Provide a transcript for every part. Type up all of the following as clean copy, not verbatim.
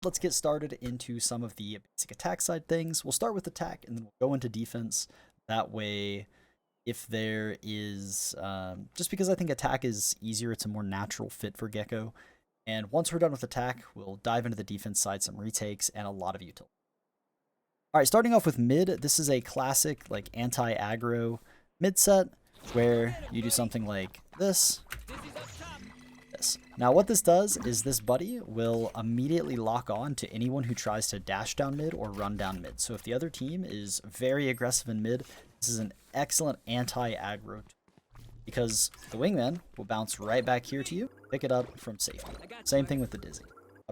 let's get started into some of the basic attack side things. We'll start with attack and then we'll go into defense. That way, if there is, just because I think attack is easier, it's a more natural fit for Gekko. And once we're done with attack, we'll dive into the defense side, some retakes, and a lot of util. All right, starting off with mid, this is a classic like anti-aggro mid set where you do something like this. Now what this does is this buddy will immediately lock on to anyone who tries to dash down mid or run down mid. So if the other team is very aggressive in mid, this is an excellent anti-aggro because the wingman will bounce right back here to you, pick it up from safety. Same thing with the dizzy.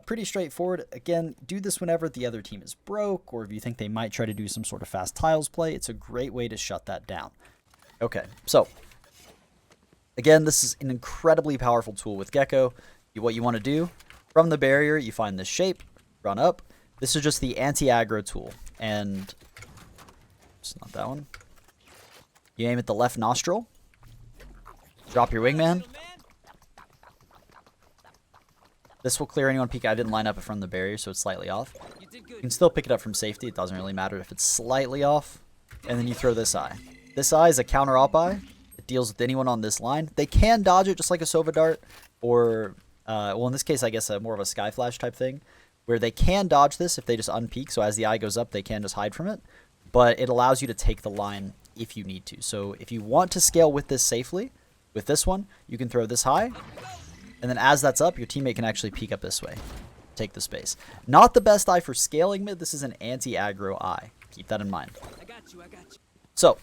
Pretty straightforward. Again, do this whenever the other team is broke or if you think they might try to do some sort of fast tiles play. It's a great way to shut that down. Okay, so again, this is an incredibly powerful tool with Gekko. What you want to do, from the barrier, you find this shape, run up. This is just the anti-aggro tool. And it's not that one. You aim at the left nostril. Drop your wingman. This will clear anyone peek. I didn't line up it from the barrier, so it's slightly off. You can still pick it up from safety. It doesn't really matter if it's slightly off. And then you throw this eye. This eye is a counter op eye. It deals with anyone on this line. They can dodge it just like a Sova dart, or well, in this case, I guess more of a sky flash type thing, where they can dodge this if they just unpeak. So as the eye goes up, they can just hide from it. But it allows you to take the line if you need to. So if you want to scale with this safely, with this one, you can throw this high. And then as that's up, your teammate can actually peek up this way. Take the space. Not the best eye for scaling mid. This is an anti-aggro eye. Keep that in mind. I got you. So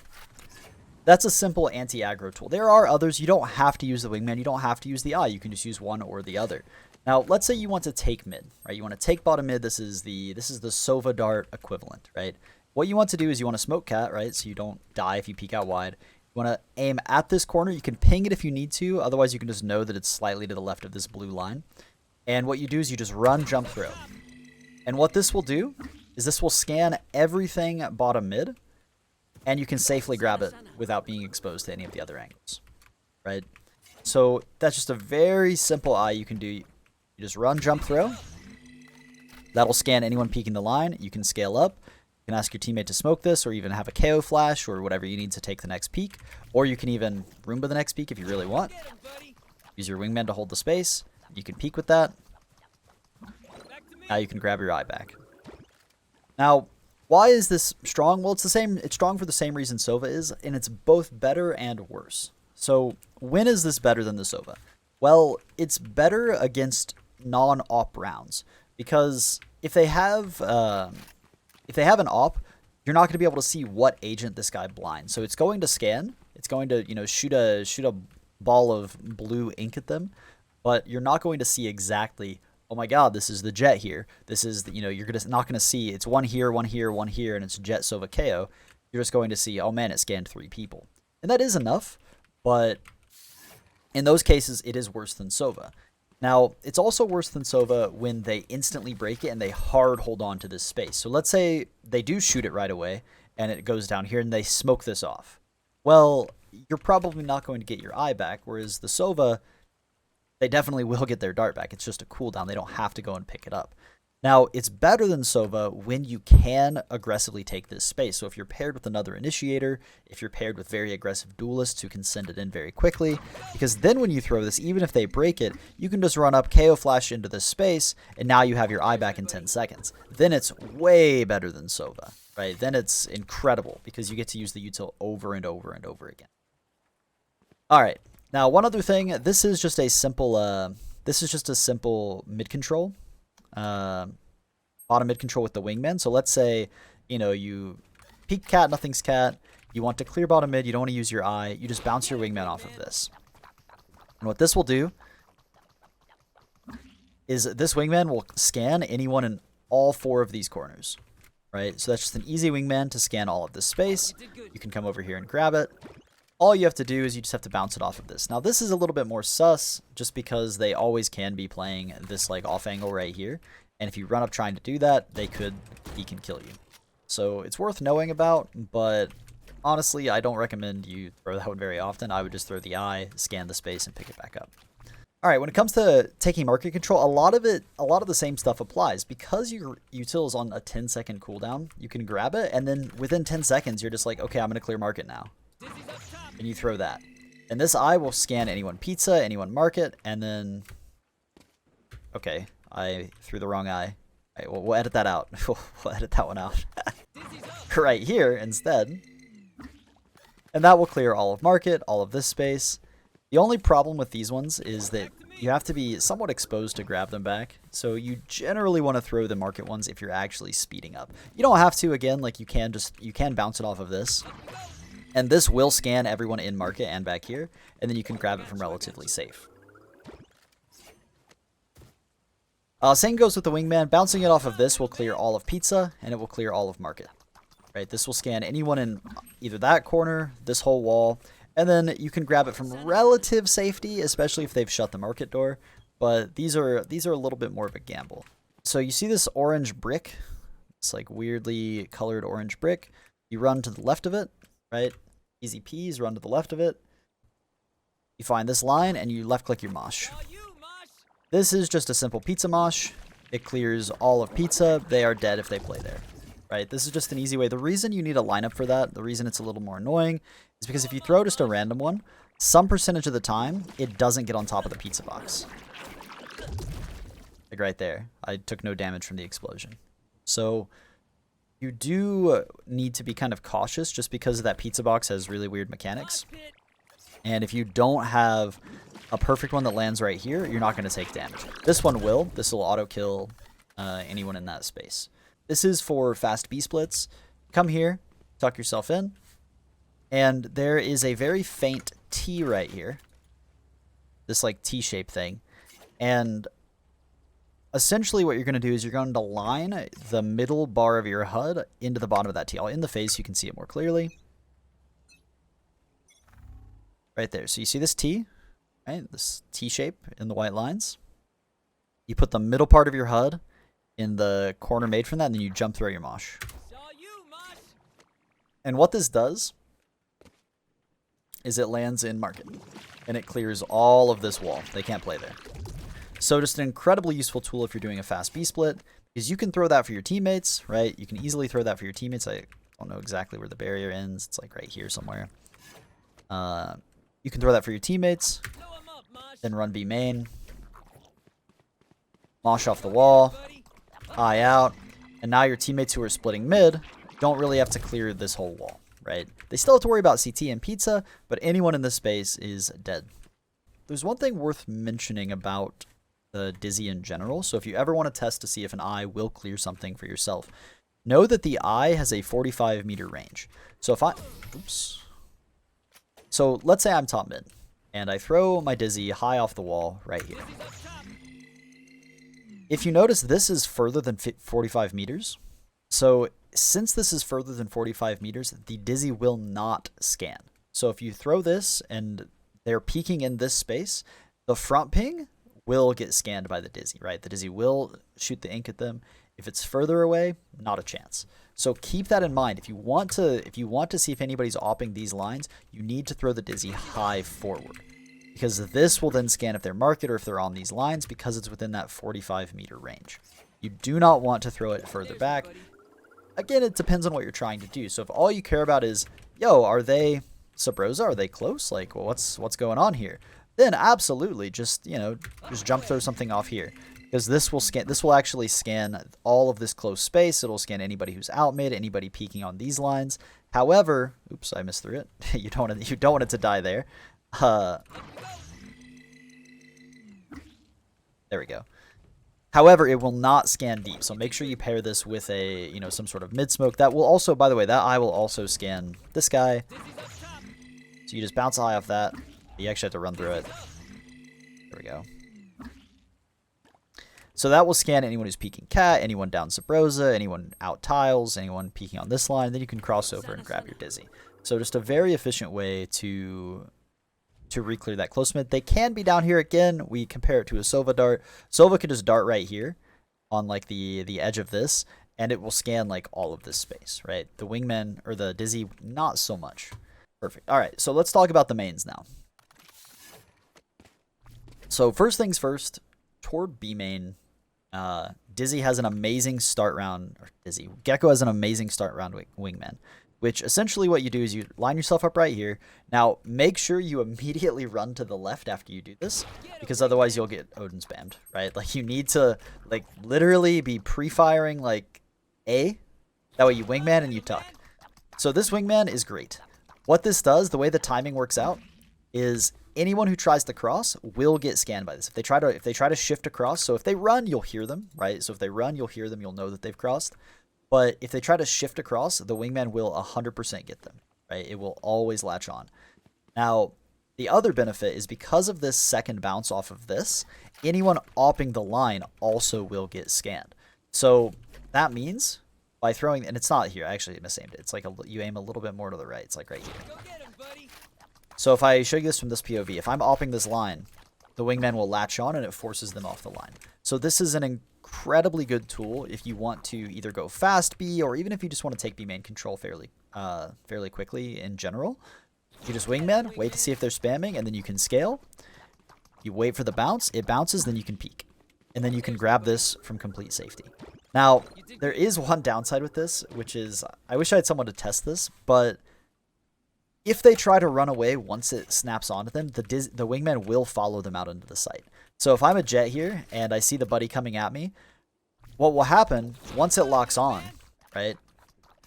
that's a simple anti-aggro tool. There are others. You don't have to use the wingman. You don't have to use the eye. You can just use one or the other. Now, let's say you want to take mid, right? You want to take bottom mid. This is the Sova dart equivalent, right? What you want to do is you want to smoke cat, right? So you don't die if you peek out wide. You want to aim at this corner. You can ping it if you need to. Otherwise, you can just know that it's slightly to the left of this blue line. And what you do is you just run, jump, throw. And what this will do is this will scan everything bottom mid. And you can safely grab it without being exposed to any of the other angles, right? So that's just a very simple eye you can do. You just run, jump, throw. That'll scan anyone peeking the line. You can scale up. You can ask your teammate to smoke this or even have a KO flash or whatever you need to take the next peek. Or you can even Roomba the next peek if you really want. Use your wingman to hold the space. You can peek with that. Now you can grab your eye back. Now, why is this strong? Well, it's the same. It's strong for the same reason Sova is, and it's both better and worse. So when is this better than the Sova? Well, it's better against non-op rounds because if they have an op, you're not going to be able to see what agent this guy blinds. So it's going to scan. It's going to, shoot a ball of blue ink at them, but you're not going to see exactly, oh my god, this is the jet here. This is, you're not going to see, it's one here, one here, one here, and it's jet Sova KO. You're just going to see, oh man, it scanned 3 people. And that is enough, but in those cases, it is worse than Sova. Now, it's also worse than Sova when they instantly break it and they hard hold on to this space. So let's say they do shoot it right away and it goes down here and they smoke this off. Well, you're probably not going to get your eye back, whereas the Sova, they definitely will get their dart back. It's just a cooldown. They don't have to go and pick it up. Now, it's better than Sova when you can aggressively take this space. So if you're paired with another initiator, if you're paired with very aggressive duelists who can send it in very quickly, because then when you throw this, even if they break it, you can just run up, KO flash into this space, and now you have your eye back in 10 seconds. Then it's way better than Sova, right? Then it's incredible because you get to use the util over and over and over again. All right. Now, one other thing, this is just a simple mid control. Bottom mid control with the wingman. So let's say, you peek cat, nothing's cat. You want to clear bottom mid. You don't want to use your eye. You just bounce your wingman off of this. And what this will do is this wingman will scan anyone in all 4 of these corners, right? So that's just an easy wingman to scan all of this space. You can come over here and grab it. All you have to do is you just have to bounce it off of this. Now, this is a little bit more sus just because they always can be playing this like off angle right here. And if you run up trying to do that, he can kill you. So it's worth knowing about, but honestly, I don't recommend you throw that one very often. I would just throw the eye, scan the space, and pick it back up. All right, when it comes to taking market control, a lot of the same stuff applies. Because your util is on a 10-second cooldown, you can grab it, and then within 10 seconds, you're just like, okay, I'm going to clear market now. And you throw that. And this eye will scan anyone pizza, anyone market, and then... Okay, I threw the wrong eye. All right, well, we'll edit that out. We'll edit that one out. Right here, instead. And that will clear all of market, all of this space. The only problem with these ones is that you have to be somewhat exposed to grab them back. So you generally want to throw the market ones if you're actually speeding up. You don't have to, again, like you can bounce it off of this. And this will scan everyone in market and back here, and then you can grab it from relatively safe. Same goes with the Wingman. Bouncing it off of this will clear all of pizza, and it will clear all of market. Right, this will scan anyone in either that corner, this whole wall, and then you can grab it from relative safety, especially if they've shut the market door. But these are a little bit more of a gamble. So you see this orange brick? It's like weirdly colored orange brick. You run to the left of it, right? Easy peas, run to the left of it. You find this line and you left click your mosh. This is just a simple pizza mosh. It clears all of pizza. They are dead if they play there. Right? This is just an easy way. The reason you need a lineup for that, the reason it's a little more annoying, is because if you throw just a random one, some percentage of the time, it doesn't get on top of the pizza box. Like right there. I took no damage from the explosion. So you do need to be kind of cautious just because that pizza box has really weird mechanics. And if you don't have a perfect one that lands right here, you're not going to take damage. This one will. This will auto-kill anyone in that space. This is for fast B splits. Come here, tuck yourself in, and there is a very faint T right here. This like T-shaped thing. And essentially what you're going to do is you're going to line the middle bar of your HUD into the bottom of that T. In the face, you can see it more clearly. Right there. So you see this T, right? This T shape in the white lines. You put the middle part of your HUD in the corner made from that, and then you jump through your mosh. And what this does is it lands in market, and it clears all of this wall. They can't play there. So just an incredibly useful tool if you're doing a fast B split, because you can throw that for your teammates, right? You can easily throw that for your teammates. I don't know exactly where the barrier ends. It's like right here somewhere. You can throw that for your teammates, then run B main, mosh off the wall, eye out, and now your teammates who are splitting mid don't really have to clear this whole wall, right? They still have to worry about CT and pizza, but anyone in this space is dead. There's one thing worth mentioning about the Dizzy in general. So if you ever want to test to see if an eye will clear something for yourself, know that the eye has a 45-meter range. So if So let's say I'm top mid, and I throw my Dizzy high off the wall right here. If you notice, this is further than 45 meters. So since this is further than 45 meters, the Dizzy will not scan. So if you throw this and they're peeking in this space, the front ping will get scanned by the Dizzy, right? The Dizzy will shoot the ink at them. If it's further away, not a chance. So keep that in mind. If you want to see if anybody's opping these lines, you need to throw the Dizzy high forward, because this will then scan if they're market or if they're on these lines, because it's within that 45-meter range. You do not want to throw it further back. Again, it depends on what you're trying to do. So if all you care about is, yo, are they Sabrosa? Are they close? Like, well, what's going on here? Then absolutely, just jump throw something off here, because this will actually scan all of this close space. It'll scan anybody who's out mid, anybody peeking on these lines. However, oops, I missed through it. you don't want it to die there. There we go. However, it will not scan deep, so make sure you pair this with a, some sort of mid smoke. That will also, by the way, that eye will also scan this guy. So you just bounce eye off that. You actually have to run through it. There we go. So that will scan anyone who's peeking cat, anyone down Sabrosa, anyone out tiles, anyone peeking on this line. Then you can cross over and grab your Dizzy. So just a very efficient way to re-clear that close mid. They can be down here again. We compare it to a Sova dart. Sova can just dart right here on like the edge of this, and it will scan like all of this space, right? The Wingman or the Dizzy, not so much. Perfect. All right, so let's talk about the mains now. So first things first, toward B main, Dizzy has an amazing start round, or Gekko has an amazing start round with Wingman, which essentially what you do is you line yourself up right here. Now, make sure you immediately run to the left after you do this, because otherwise you'll get Odin spammed, right? Like, you need to, like, literally be pre-firing, like, A. That way you Wingman and you tuck. So this Wingman is great. What this does, the way the timing works out, is anyone who tries to cross will get scanned by this. If they try to shift across, so if they run, you'll hear them, right? So if they run, you'll hear them, you'll know that they've crossed. But if they try to shift across, the Wingman will 100% get them, right? It will always latch on. Now, the other benefit is because of this second bounce off of this, anyone opping the line also will get scanned. So that means by throwing, and it's not here, I actually misaimed it. It's like you aim a little bit more to the right. It's like right here. So if I show you this from this POV, if I'm opping this line, the Wingman will latch on and it forces them off the line. So this is an incredibly good tool if you want to either go fast B, or even if you just want to take B main control fairly quickly in general. You just Wingman, wait to see if they're spamming, and then you can scale. You wait for the bounce, it bounces, then you can peek. And then you can grab this from complete safety. Now, there is one downside with this, which is, I wish I had someone to test this, but if they try to run away once it snaps onto them, the Wingman will follow them out into the site. So if I'm a Jet here and I see the buddy coming at me, what will happen once it locks on, right,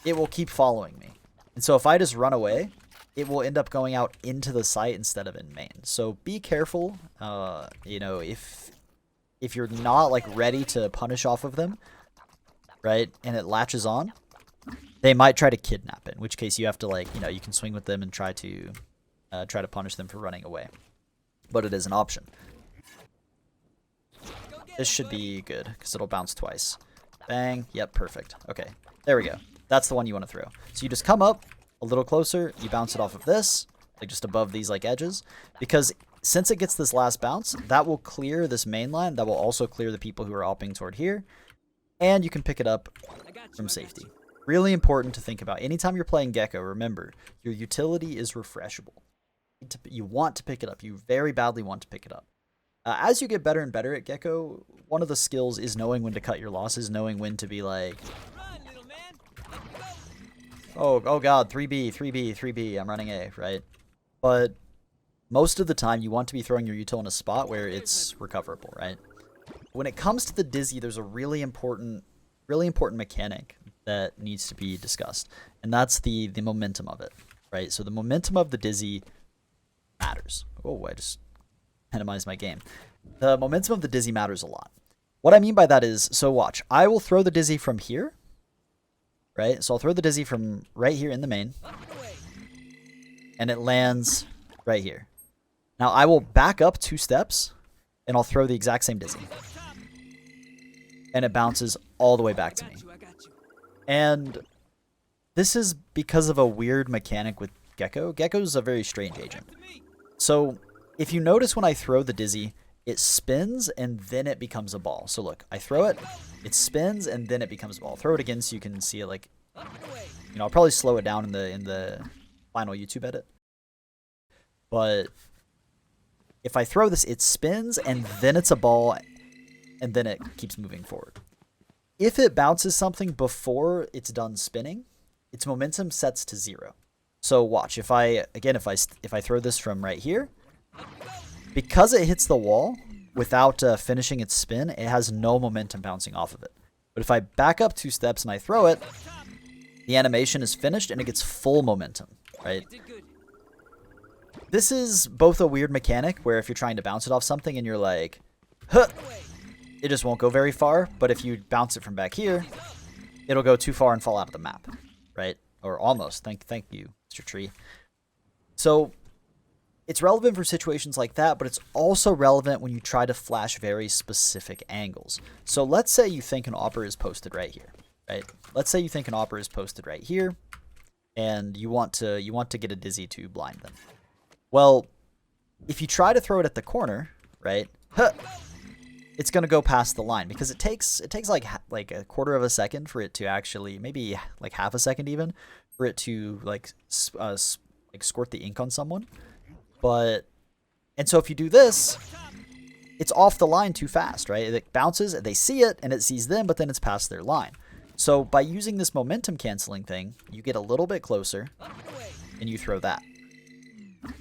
it will keep following me. And so if I just run away, it will end up going out into the site instead of in main. So be careful, you know, if you're not like ready to punish off of them, right, and it latches on, they might try to kidnap it, in which case you have to, like, you know, you can swing with them and try to punish them for running away. But it is an option. This should be good, because it'll bounce twice. Bang. Yep, perfect. Okay, there we go. That's the one you want to throw. So you just come up a little closer, you bounce it off of this, like just above these like edges, because since it gets this last bounce, that will clear this main line, that will also clear the people who are opping toward here, and you can pick it up from safety. Really important to think about. Anytime you're playing Gekko, remember, your utility is refreshable. You want to pick it up. You very badly want to pick it up. As you get better and better at Gekko, one of the skills is knowing when to cut your losses, knowing when to be like, oh god, 3B, 3B, 3B, I'm running A, right? But most of the time, you want to be throwing your util in a spot where it's recoverable, right? When it comes to the Dizzy, there's a really important mechanic that needs to be discussed, and that's the momentum of it, right? So the momentum of the Dizzy matters. Oh, I just minimized my game. The momentum of the Dizzy matters a lot. What I mean by that is, so watch, I will throw the Dizzy from here, right? So I'll throw the Dizzy from right here in the main, and it lands right here. Now I will back up 2 steps, and I'll throw the exact same Dizzy, and it bounces all the way back to me. And this is because of a weird mechanic with Gekko. Gekko's a very strange agent. So if you notice when I throw the Dizzy, it spins and then it becomes a ball. So look, I throw it, it spins and then it becomes a ball. Throw it again so you can see it, like, you know, I'll probably slow it down in the final YouTube edit. But if I throw this, it spins and then it's a ball and then it keeps moving forward. If it bounces something before it's done spinning, its momentum sets to 0. So watch, if I throw this from right here, because it hits the wall without finishing its spin, it has no momentum bouncing off of it. But if I back up 2 steps and I throw it, the animation is finished and it gets full momentum, right? This is both a weird mechanic where if you're trying to bounce it off something and you're like, huh, it just won't go very far, but if you bounce it from back here, it'll go too far and fall out of the map, right? Or almost. Thank you, Mr. Tree. So it's relevant for situations like that, but it's also relevant when you try to flash very specific angles. So let's say you think an opper is posted right here, right? Let's say you think an opper is posted right here, and you want to get a Dizzy to blind them. Well, if you try to throw it at the corner, right? Huh, it's going to go past the line because it takes like a quarter of a second for it to actually, maybe like half a second even, for it to like squirt the ink on someone. And so if you do this, it's off the line too fast, right? It bounces, they see it, and it sees them, but then it's past their line. So by using this momentum canceling thing, you get a little bit closer, and you throw that.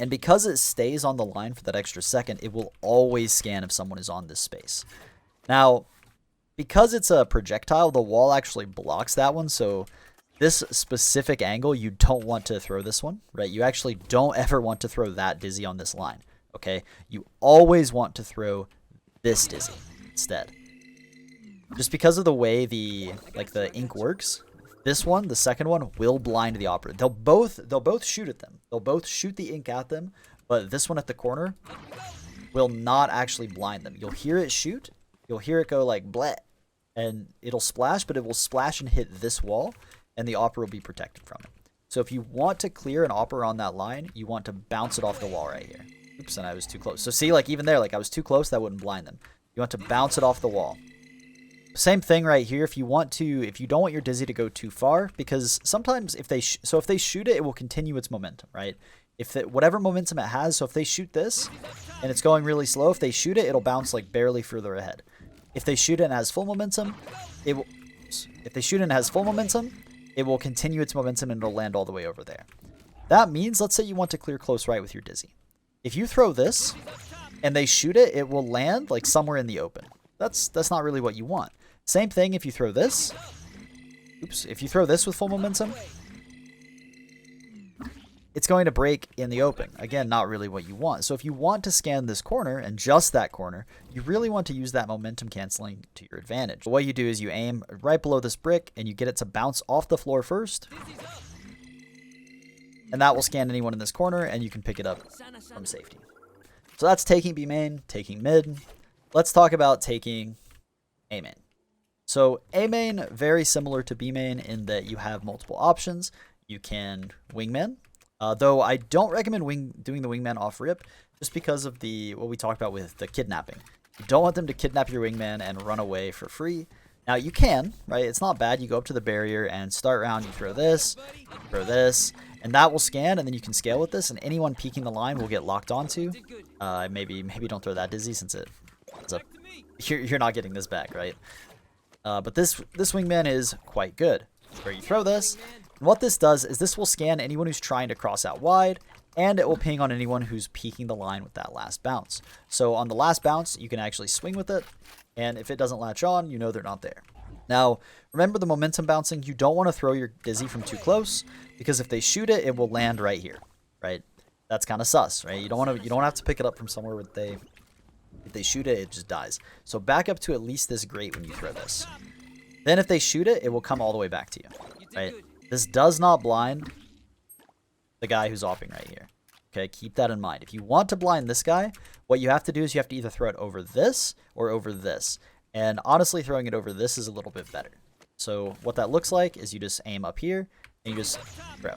And because it stays on the line for that extra second, it will always scan if someone is on this space. Now, because it's a projectile, the wall actually blocks that one, so this specific angle, you don't want to throw this one, right? You actually don't ever want to throw that dizzy on this line, okay? You always want to throw this dizzy instead. Just because of the way the ink works, this one, the second one, will blind the operator. They'll both shoot at them. They'll both shoot the ink at them, but this one at the corner will not actually blind them. You'll hear it shoot. You'll hear it go like bleh, and it'll splash, but it will splash and hit this wall, and the opera will be protected from it. So if you want to clear an opera on that line, you want to bounce it off the wall right here. Oops, and I was too close. So see, like even there, like I was too close, that wouldn't blind them. You want to bounce it off the wall. Same thing right here. If you don't want your dizzy to go too far, because sometimes if they shoot it, it will continue its momentum, right? Whatever momentum it has, so if they shoot this and it's going really slow, if they shoot it, it'll bounce like barely further ahead. If they shoot it and it has full momentum, it will continue its momentum and it'll land all the way over there. That means, let's say you want to clear close right with your dizzy. If you throw this and they shoot it, it will land like somewhere in the open. That's not really what you want. Same thing if you throw this. Oops, if you throw this with full momentum, it's going to break in the open. Again, not really what you want. So if you want to scan this corner and just that corner, you really want to use that momentum canceling to your advantage. What you do is you aim right below this brick and you get it to bounce off the floor first. And that will scan anyone in this corner and you can pick it up from safety. So that's taking B main, taking mid. Let's talk about taking A main. So A main, very similar to B main in that you have multiple options. You can wingman, though I don't recommend doing the wingman off rip just because of what we talked about with the kidnapping. You don't want them to kidnap your wingman and run away for free. Now you can, right? It's not bad. You go up to the barrier and start round, you throw this, and that will scan, and then you can scale with this, and anyone peeking the line will get locked onto. Maybe don't throw that dizzy since you're not getting this back, right? But this wingman is quite good. Where you throw this, and what this does is this will scan anyone who's trying to cross out wide, and it will ping on anyone who's peeking the line with that last bounce. So on the last bounce, you can actually swing with it, and if it doesn't latch on, you know they're not there. Now, remember the momentum bouncing, you don't want to throw your dizzy from too close, because if they shoot it, it will land right here, right? That's kind of sus, right? You don't have to pick it up from somewhere where if they shoot it, it just dies. So back up to at least this grate when you throw this. Then if they shoot it, it will come all the way back to you, right? This does not blind the guy who's opping right here. Okay, keep that in mind. If you want to blind this guy, what you have to do is you have to either throw it over this or over this. And honestly, throwing it over this is a little bit better. So what that looks like is you just aim up here and you just throw.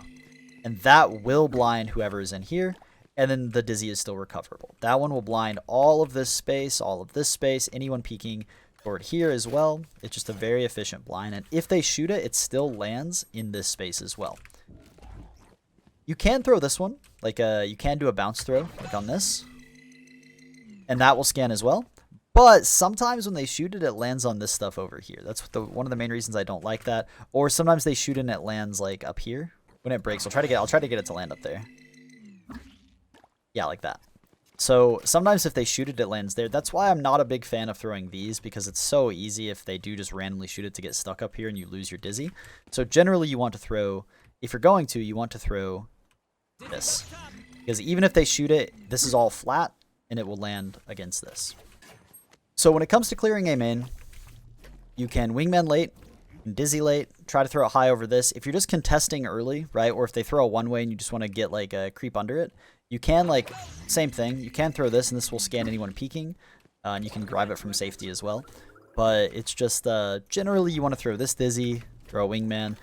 And that will blind whoever is in here. And then the dizzy is still recoverable. That one will blind all of this space, anyone peeking toward here as well. It's just a very efficient blind. And if they shoot it, it still lands in this space as well. You can throw this one, you can do a bounce throw, like on this. And that will scan as well. But sometimes when they shoot it, it lands on this stuff over here. That's one of the main reasons I don't like that. Or sometimes they shoot it and it lands like up here. When it breaks, I'll try to get it to land up there. Yeah, like that. So sometimes if they shoot it, it lands there. That's why I'm not a big fan of throwing these, because it's so easy if they do just randomly shoot it to get stuck up here and you lose your dizzy. So generally you want to throw, if you're going to, you want to throw this. Because even if they shoot it, this is all flat and it will land against this. So when it comes to clearing A main, you can wingman late, dizzy late, try to throw it high over this. If you're just contesting early, right, or if they throw a one-way and you just want to get like a creep under it, you can same thing, you can throw this and this will scan anyone peeking, and you can grab it from safety as well. But it's just, generally you want to throw this dizzy, throw a wingman.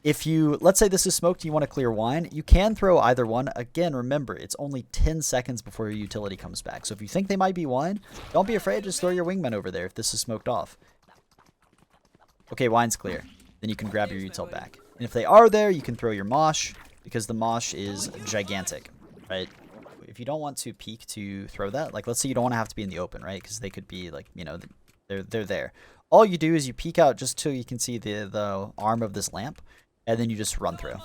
If let's say this is smoked, you want to clear wine, you can throw either one. Again, remember, it's only 10 seconds before your utility comes back. So if you think they might be wine, don't be afraid, just throw your wingman over there if this is smoked off. Okay, wine's clear. Then you can grab your util back. And if they are there, you can throw your mosh, because the mosh is gigantic, right? if you don't want to peek to throw that, like let's say you don't want to have to be in the open, right? Because they could be like, you know, they're there. All you do is you peek out just till you can see the arm of this lamp, and then you just run through.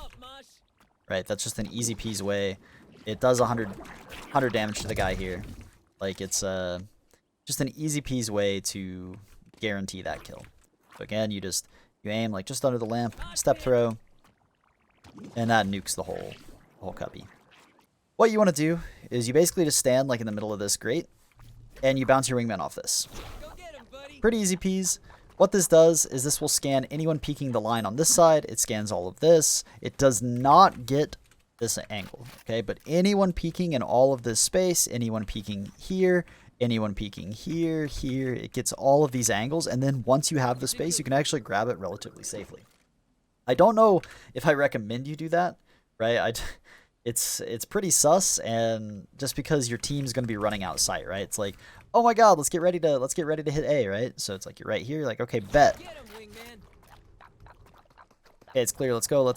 Right? That's just an easy peasy way. It does 100 damage to the guy here. Like it's just an easy peasy way to guarantee that kill. So again, you aim like just under the lamp, step throw, and that nukes the whole cubby. What you want to do is you basically just stand like in the middle of this grate, and you bounce your wingman off this. Pretty easy peas. What this does is this will scan anyone peeking the line on this side. It scans all of this. It does not get this angle, okay? But anyone peeking in all of this space, anyone peeking here, anyone peeking here, it gets all of these angles, and then once you have the space, you can actually grab it relatively safely. I don't know if I recommend you do that, right? It's pretty sus, and just because your team's going to be running out sight, right? It's like, oh my god, let's get ready to hit A, right? So it's like you're right here, you're like, okay, bet. Okay, it's clear. Let's go.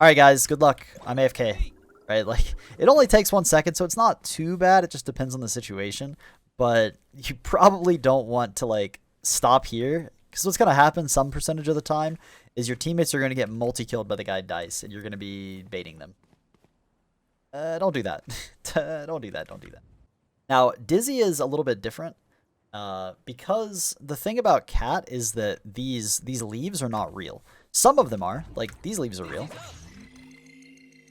All right, guys, good luck. I'm AFK, right? Like it only takes 1 second, so it's not too bad. It just depends on the situation, but you probably don't want to like stop here, because what's gonna happen some percentage of the time is your teammates are gonna get multi-killed by the guy Dice, and you're gonna be baiting them. Don't do that. Don't do that. Now, Dizzy is a little bit different because the thing about Cat is that these leaves are not real. Some of them are. Like, these leaves are real.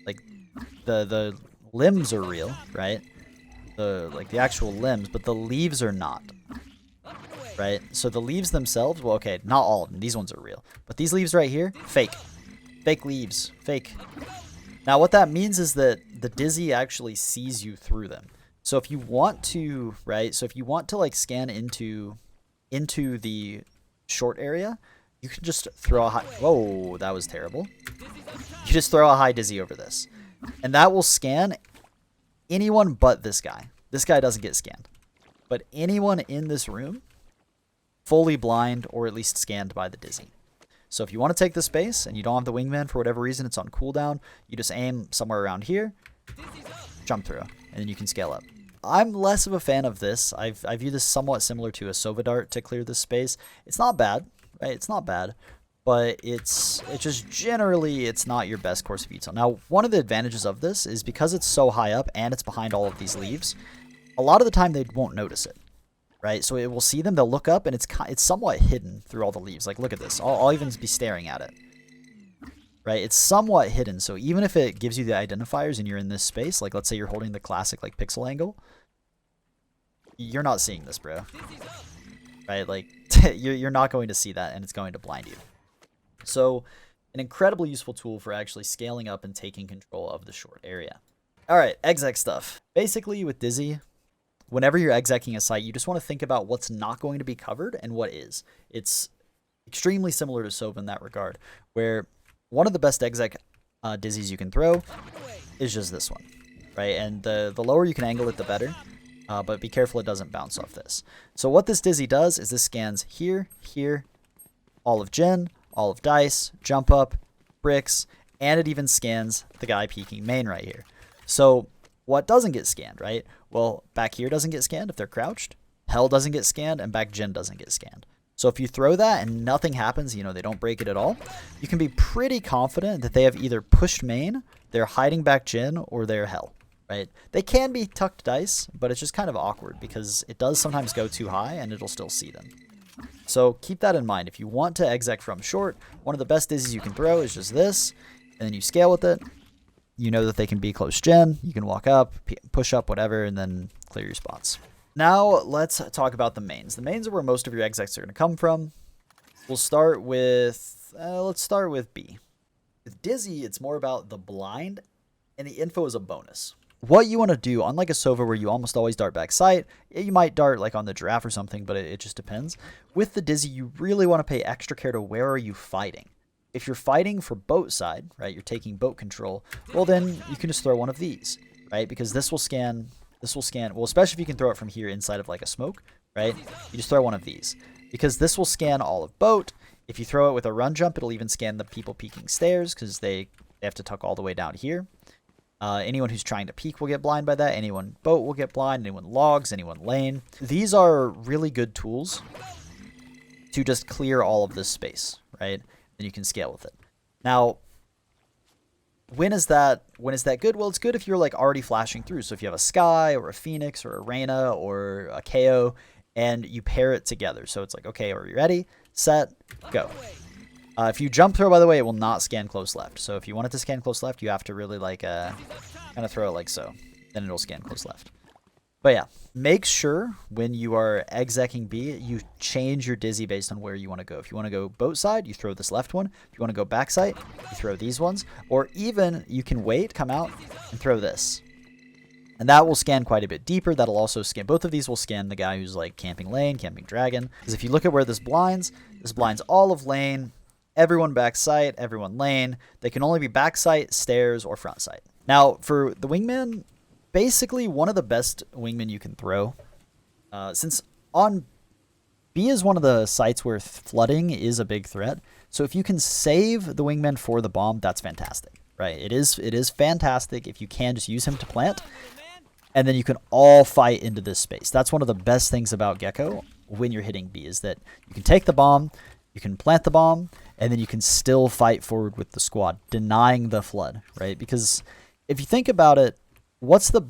Like, the limbs are real, right? The actual limbs, but the leaves are not. Right? So the leaves themselves, well, okay, not all of them. These ones are real. But these leaves right here, fake. Fake leaves. Fake. Now, what that means is that the Dizzy actually sees you through them. So if you want to, right? So if you want to like scan into the short area, you can just throw a high. Whoa, that was terrible. You just throw a high Dizzy over this, and that will scan anyone but this guy. This guy doesn't get scanned, but anyone in this room, fully blind or at least scanned by the Dizzy. So if you want to take the space and you don't have the wingman for whatever reason, it's on cooldown, you just aim somewhere around here, jump through, and then you can scale up. I'm less of a fan of this. I view this somewhat similar to a Sova Dart to clear this space. It's not bad, right? It's not bad, but it's just generally it's not your best course of util. Now, one of the advantages of this is because it's so high up and it's behind all of these leaves, a lot of the time they won't notice it. Right, so it will see them, they'll look up, and it's somewhat hidden through all the leaves. Like, look at this. I'll even be staring at it. Right, it's somewhat hidden, so even if it gives you the identifiers and you're in this space, like let's say you're holding the classic like pixel angle, you're not seeing this, bro. Right, like you're not going to see that, and it's going to blind you. So, an incredibly useful tool for actually scaling up and taking control of the short area. All right, exec stuff. Basically, with Dizzy, whenever you're execing a site, you just want to think about what's not going to be covered and what is. It's extremely similar to Sova in that regard, where one of the best exec Dizzies you can throw is just this one, right? And the lower you can angle it, the better, but be careful it doesn't bounce off this. So what this Dizzy does is this scans here, here, all of Gen, all of Dice, jump up, bricks, and it even scans the guy peeking main right here. So what doesn't get scanned, right? Well, back here doesn't get scanned if they're crouched. Hell doesn't get scanned, and back Gen doesn't get scanned. So if you throw that and nothing happens, you know, they don't break it at all, you can be pretty confident that they have either pushed main, they're hiding back Gen, or they're Hell, right? They can be tucked Dice, but it's just kind of awkward because it does sometimes go too high and it'll still see them. So keep that in mind. If you want to exec from short, one of the best Dizzies you can throw is just this, and then you scale with it. You know that they can be close Gen, you can walk up, push up, whatever, and then clear your spots. Now, let's talk about the mains. The mains are where most of your execs are going to come from. We'll start with, let's start with B. With Dizzy, it's more about the blind, and the info is a bonus. What you want to do, unlike a Sova where you almost always dart back sight, you might dart like on the giraffe or something, but it just depends. With the Dizzy, you really want to pay extra care to where are you fighting. If you're fighting for boat side, right, you're taking boat control, well then you can just throw one of these, right? Because this will scan, well, especially if you can throw it from here inside of like a smoke, right? You just throw one of these. Because this will scan all of boat. If you throw it with a run jump, it'll even scan the people peeking stairs because they They have to tuck all the way down here. Anyone who's trying to peek will get blind by that. Anyone boat will get blind. Anyone logs, anyone lane. These are really good tools to just clear all of this space, right? And you can scale with it. Now, when is that good? Well, it's good if you're like already flashing through. So if you have a Sky or a Phoenix or a Reyna or a KO and you pair it together. So it's like, okay, are you ready? Set, go. If you jump throw, by the way, it will not scan close left. So if you want it to scan close left, you have to really like kind of throw it like so. Then it'll scan close left. But yeah, make sure when you are execing B, you change your dizzy based on where you want to go. If you want to go boat side, you throw this left one. If you want to go back side, you throw these ones. Or even you can wait, come out, and throw this. And that will scan quite a bit deeper. That'll also scan, both of these will scan the guy who's like camping lane, camping dragon. Because if you look at where this blinds all of lane, everyone back site, everyone lane. They can only be back site, stairs, or front site. Now, for the wingman, basically one of the best wingmen you can throw. Since on B is one of the sites where flooding is a big threat. So if you can save the wingman for the bomb, that's fantastic, right? It is fantastic if you can just use him to plant. And then you can all fight into this space. That's one of the best things about Gekko when you're hitting B is that you can take the bomb, you can plant the bomb, and then you can still fight forward with the squad, denying the flood, right? Because if you think about it, what's the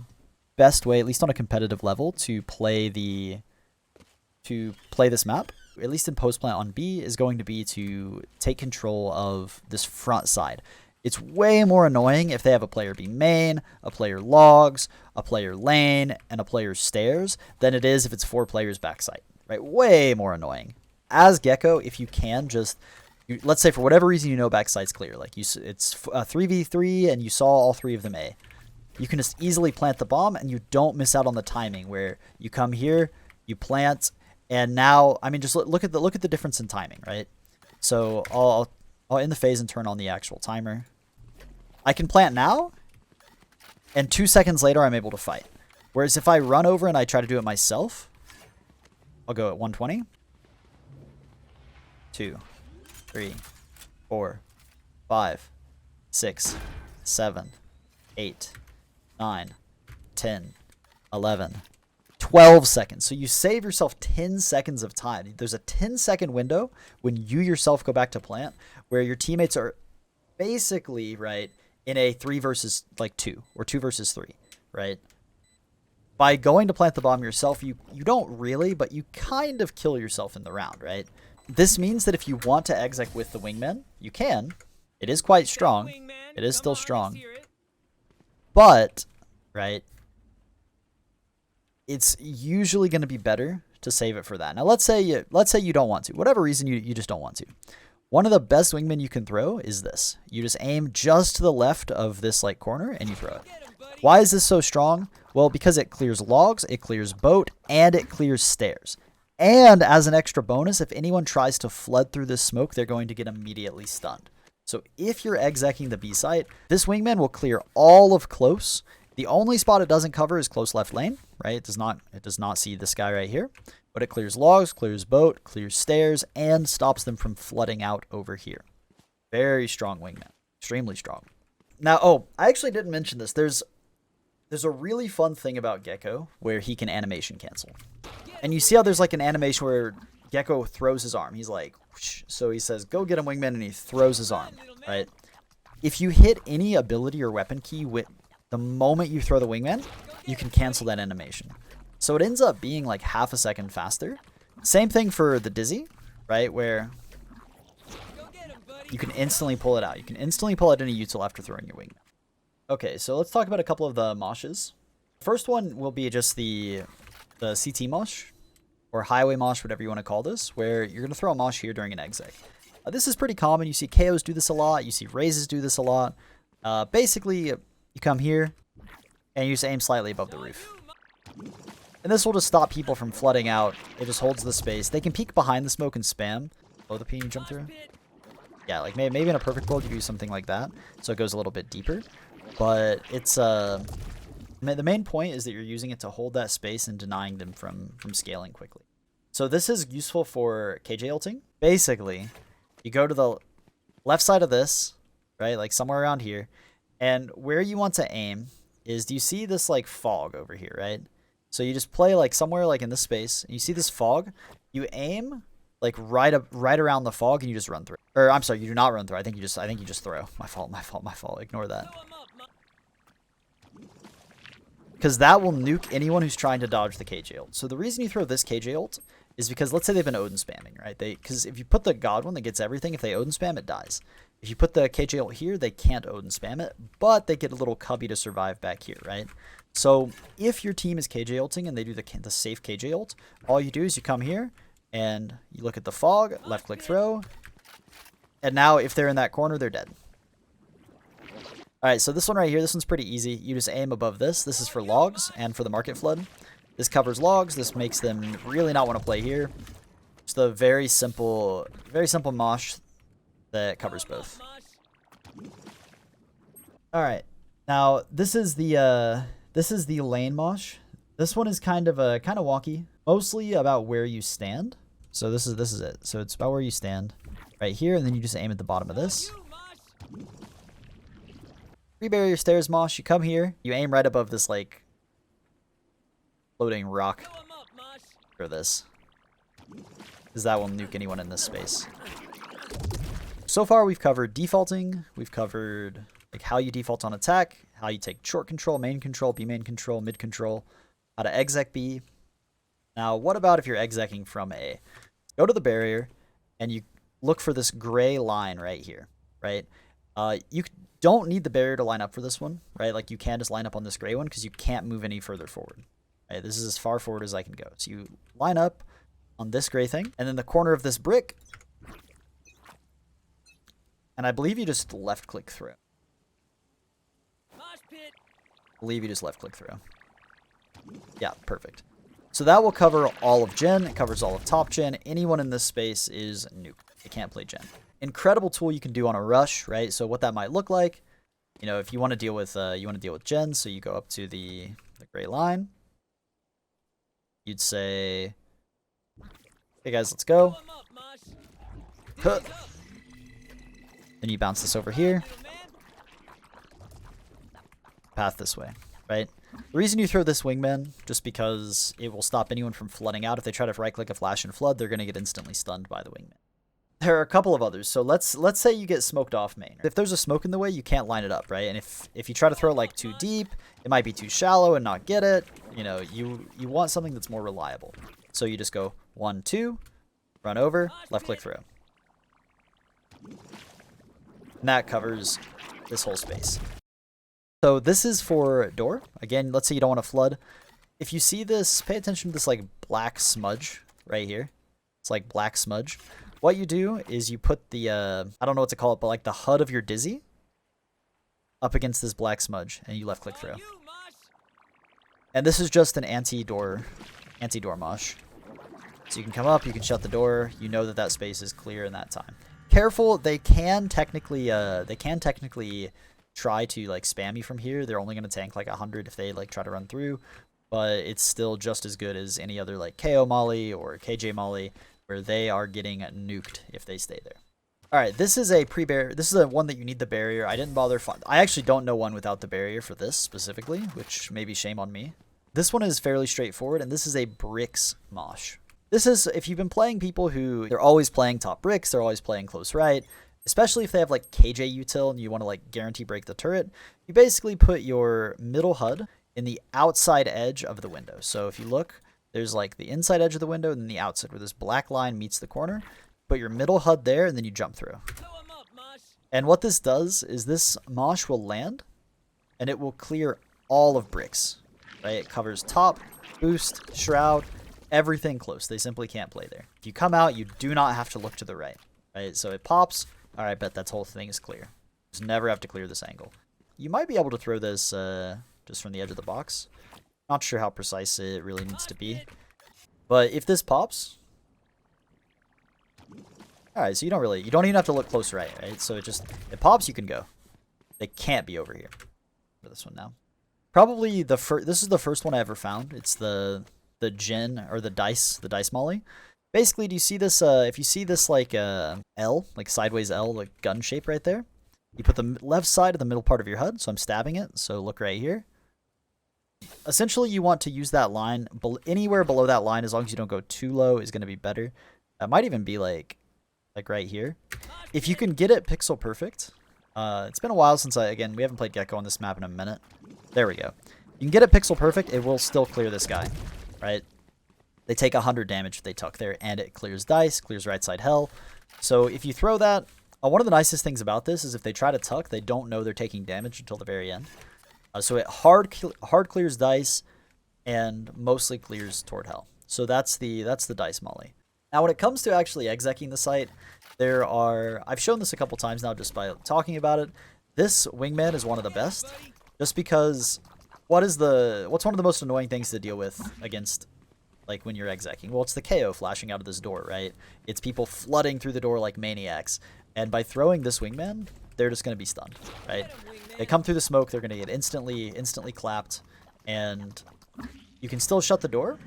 best way, at least on a competitive level, to play this map, at least in Postplant on B, is going to be to take control of this front side. It's way more annoying if they have a player be main, a player logs, a player lane, and a player stairs than it is if it's 4 players backside, right? Way more annoying. As Gekko, if you can just, let's say for whatever reason you know backside's clear, like it's a 3v3 and you saw all 3 of them A, you can just easily plant the bomb and you don't miss out on the timing where you come here, you plant, and now, I mean, just look at the difference in timing, right? So I'll end the phase and turn on the actual timer. I can plant now, and 2 seconds later I'm able to fight. Whereas if I run over and I try to do it myself, I'll go at 120. 2, 3, 4, 5, 6, 7, 8, 9, 10, 11, 12 seconds. So you save yourself 10 seconds of time. There's a 10-second window when you yourself go back to plant where your teammates are basically, right, in a 3 versus like 2 or 2 versus 3, right? By going to plant the bomb yourself, you don't really, but you kind of kill yourself in the round, right? This means that if you want to exec with the wingman, you can. It is quite strong. It is still strong. But, right, it's usually going to be better to save it for that. Now, let's say you don't want to. Whatever reason, you just don't want to. One of the best wingmen you can throw is this. You just aim just to the left of this like corner and you throw it. Why is this so strong? Well, because it clears logs, it clears boat, and it clears stairs. And as an extra bonus, if anyone tries to flood through this smoke, they're going to get immediately stunned. So if you're execing the B site, this wingman will clear all of close. The only spot it doesn't cover is close left lane, right? It does not see this guy right here. But it clears logs, clears boat, clears stairs, and stops them from flooding out over here. Very strong wingman. Extremely strong. Now, oh, I actually didn't mention this. There's a really fun thing about Gekko where he can animation cancel. And you see how there's like an animation where Gekko throws his arm. He's like, whoosh. So he says, go get him, wingman, and he throws his arm, right? If you hit any ability or weapon key with the moment you throw the wingman, you can cancel that animation. So it ends up being like half a second faster. Same thing for the dizzy, right? Where you can instantly pull it out. You can instantly pull out any util after throwing your wingman. Okay, so let's talk about a couple of the moshes. First one will be just the CT mosh, or highway mosh, whatever you want to call this, where you're going to throw a mosh here during an exec. This is pretty common. You see KOs do this a lot. You see raises do this a lot. Basically, you come here, and you just aim slightly above the roof. And this will just stop people from flooding out. It just holds the space. They can peek behind the smoke and spam. Below the P and you jump through. Yeah, like maybe in a perfect world you do something like that. So it goes a little bit deeper. But it's the main point is that you're using it to hold that space and denying them from scaling quickly. So this is useful for KJ ulting. Basically, you go to the left side of this, right? Like somewhere around here. And where you want to aim is, do you see this like fog over here, right? So you just play like somewhere like in this space. And you see this fog. You aim like right around the fog, and you just run through. Or I'm sorry, you do not run through. I think you just throw. My fault. Ignore that. Because that will nuke anyone who's trying to dodge the KJ ult. So the reason you throw this KJ ult is because let's say they've been Odin spamming, right? Because if you put the God one that gets everything, if they Odin spam, it dies. If you put the KJ ult here, they can't Odin spam it, but they get a little cubby to survive back here, right? So if your team is KJ ulting and they do the safe KJ ult, all you do is you come here and you look at the fog, left click throw, and now if they're in that corner, they're dead. Alright, so this one right here, this one's pretty easy. You just aim above this. This is for logs and for the market flood. This covers logs. This makes them really not want to play here. Just a very simple mosh that covers both. Alright, now this is the lane mosh. This one is kind of wonky. Mostly about where you stand. So this is it. So it's about where you stand right here, and then you just aim at the bottom of this. Barrier stairs mosh, you come here, you aim right above this like floating rock for this, because that will nuke anyone in this space. So far we've covered defaulting, we've covered like how you default on attack, how you take short control, main control, B main control, mid control, how to exec B. Now what about if you're execing from A? Go to the barrier and you look for this gray line right here, right? You don't need the barrier to line up for this one, right? Like you can just line up on this gray one because you can't move any further forward. Right? This is as far forward as I can go. So you line up on this gray thing, and then the corner of this brick, and I believe you just left click through. Yeah, perfect. So that will cover all of Gen. It covers all of top Gen. Anyone in this space is nuked. They can't play Gen. Incredible tool you can do on a rush, right? So what that might look like, you know, if you want to deal with Gen, so you go up to the gray line. You'd say, "Hey guys, let's go." Huh. Then you bounce this over here. Path this way, right? The reason you throw this Wingman, just because it will stop anyone from flooding out. If they try to right click a flash and flood, they're going to get instantly stunned by the Wingman. There are a couple of others. So let's say you get smoked off main. If there's a smoke in the way, you can't line it up, right? And if you try to throw it like too deep, it might be too shallow and not get it. You know, you want something that's more reliable. So you just go 1, 2, run over, left click through. And that covers this whole space. So this is for door. Again, let's say you don't want to flood. If you see this, pay attention to this like black smudge right here. It's like black smudge. What you do is you put the, I don't know what to call it, but like the HUD of your Dizzy up against this black smudge, and you left click through. And this is just an anti-door mosh. So you can come up, you can shut the door, you know that that space is clear in that time. Careful, they can technically try to like spam you from here. They're only going to tank like 100 if they like try to run through, but it's still just as good as any other like KO molly or KJ molly, where they are getting nuked if they stay there. Alright, this is a pre-barrier. This is a one that you need the barrier. I didn't bother. I actually don't know one without the barrier for this specifically, which maybe shame on me. This one is fairly straightforward, and this is a bricks mosh. This is, if you've been playing people who, they're always playing top bricks, they're always playing close right, especially if they have like KJ Util and you want to like guarantee break the turret, you basically put your middle HUD in the outside edge of the window. So if you look, there's like the inside edge of the window and then the outside where this black line meets the corner. Put your middle HUD there and then you jump through. And what this does is this mosh will land and it will clear all of bricks. Right? It covers top, boost, shroud, everything close. They simply can't play there. If you come out, you do not have to look to the right. Right? So it pops. All right, bet that whole thing is clear. Just never have to clear this angle. You might be able to throw this just from the edge of the box. Not sure how precise it really needs to be. But if this pops... Alright, so you don't even have to look close right? So it pops, you can go. They can't be over here for this one now. Probably this is the first one I ever found. It's the Gen, or the dice molly. Basically, do you see this, if you see this like L, like sideways L, like gun shape right there? You put the left side of the middle part of your HUD, so I'm stabbing it, so look right here. Essentially, you want to use that line, anywhere below that line, as long as you don't go too low, is going to be better. That might even be like right here. If you can get it pixel perfect, it's been a while since again, we haven't played Gekko on this map in a minute. There we go. You can get it pixel perfect, it will still clear this guy, right? They take 100 damage if they tuck there, and it clears dice, clears right side hell. So if you throw that, one of the nicest things about this is if they try to tuck, they don't know they're taking damage until the very end. So it hard clears dice and mostly clears toward hell. So that's the dice molly. Now when it comes to actually execing the site, I've shown this a couple times now just by talking about it. This Wingman is one of the best, just because what's one of the most annoying things to deal with against like when you're execing? Well, it's the KO flashing out of this door, right? It's people flooding through the door like maniacs. And by throwing this Wingman, they're just going to be stunned, right? They come through the smoke, they're going to get instantly clapped, and you can still shut the door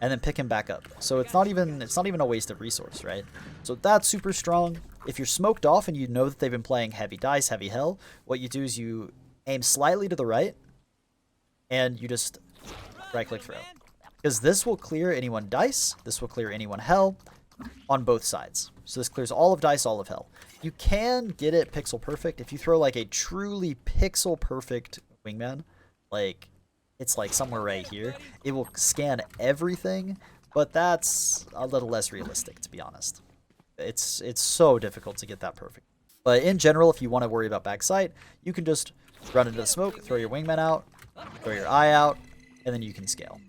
and then pick him back up. So it's not even a waste of resource, right? So that's super strong. If you're smoked off and you know that they've been playing heavy dice, heavy hell, what you do is you aim slightly to the right and you just right click throw. Because this will clear anyone dice, this will clear anyone hell on both sides. So this clears all of dice, all of hell. You can get it pixel perfect if you throw like a truly pixel perfect Wingman, like it's like somewhere right here. It will scan everything, but that's a little less realistic, to be honest. It's so difficult to get that perfect. But in general, if you want to worry about backside, you can just run into the smoke, throw your Wingman out, throw your eye out, and then you can scale.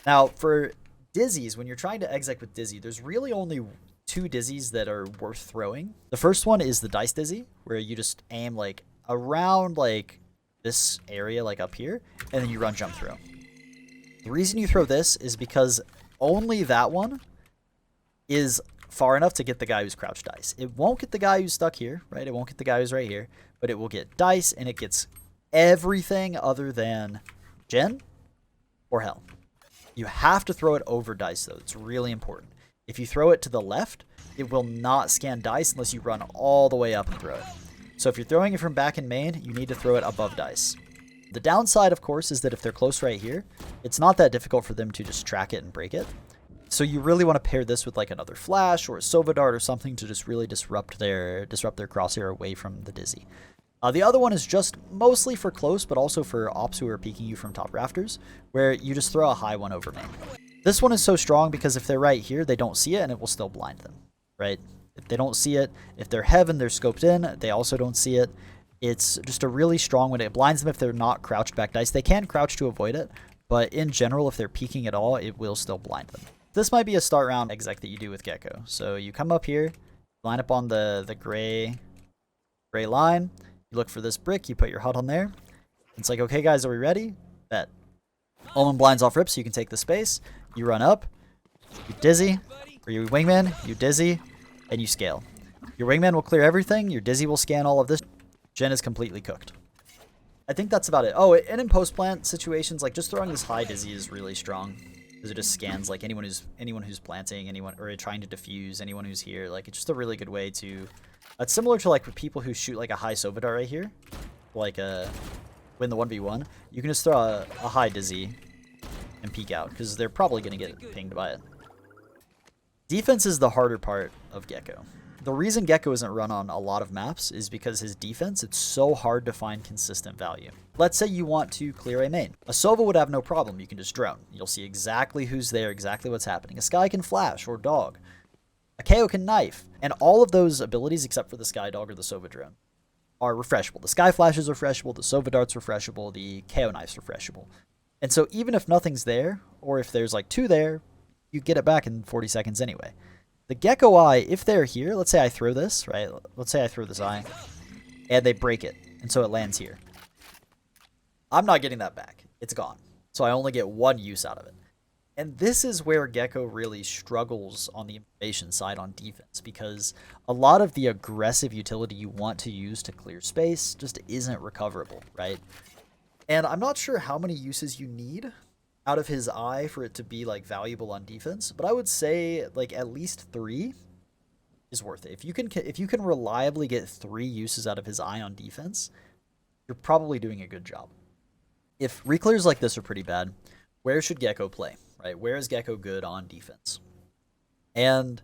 Now, for dizzies, when you're trying to exec with dizzy, there's really only two dizzies that are worth throwing. The first one is the dice dizzy, where you just aim like around like this area, like up here, and then you run jump throw. The reason you throw this is because only that one is far enough to get the guy who's crouched dice. It won't get the guy who's stuck here, right? It won't get the guy who's right here, but it will get dice, and it gets everything other than Gen or hell. You have to throw it over dice, though. It's really important. If you throw it to the left, it will not scan dice unless you run all the way up and throw it. So if you're throwing it from back in main, you need to throw it above dice. The downside, of course, is that if they're close right here, it's not that difficult for them to just track it and break it. So you really want to pair this with like another flash or a Sova Dart or something to just really disrupt their crosshair away from the dizzy. The other one is just mostly for close, but also for ops who are peeking you from top rafters, where you just throw a high one over main. This one is so strong because if they're right here, they don't see it and it will still blind them, right? If they don't see it, if they're heaven, they're scoped in, they also don't see it. It's just a really strong one. It blinds them if they're not crouched back dice. They can crouch to avoid it, but in general, if they're peeking at all, it will still blind them. This might be a start round exec that you do with Gekko. So you come up here, line up on the gray line. You look for this brick, you put your HUD on there. It's like, okay guys, are we ready? Bet. Omen blinds off rip so you can take the space. You run up, you dizzy, or you Wingman, you dizzy, and you scale. Your Wingman will clear everything, your dizzy will scan all of this. Gen is completely cooked. I think that's about it. Oh, and in post-plant situations, like just throwing this high dizzy is really strong. Because it just scans like anyone who's planting, anyone or trying to defuse, anyone who's here. Like it's just a really good way to. It's similar to like people who shoot like a high Sova Dart right here, like win the 1v1. You can just throw a high dizzy and peek out because they're probably gonna get pinged by it. Defense is the harder part of Gekko. The reason Gekko isn't run on a lot of maps is because his defense, it's so hard to find consistent value. Let's say you want to clear a main. A Sova would have no problem. You can just drone. You'll see exactly who's there, exactly what's happening. A Skye can flash or dog. A KO can knife. And all of those abilities, except for the Skye dog or the Sova drone, are refreshable. The Skye flash is refreshable. The Sova dart's refreshable. The KO knife's refreshable. And so even if nothing's there, or if there's like 2 there, you get it back in 40 seconds anyway. The Gekko eye, if they're here, let's say I throw this, right? Let's say I throw this eye, and they break it, and so it lands here. I'm not getting that back. It's gone. So I only get 1 use out of it. And this is where Gekko really struggles on the information side on defense, because a lot of the aggressive utility you want to use to clear space just isn't recoverable, right? And I'm not sure how many uses you need out of his eye for it to be like valuable on defense, but I would say like at least 3 is worth it. If you can reliably get 3 uses out of his eye on defense, you're probably doing a good job. If reclears like this are pretty bad, where should Gekko play, right? Where is Gekko good on defense? And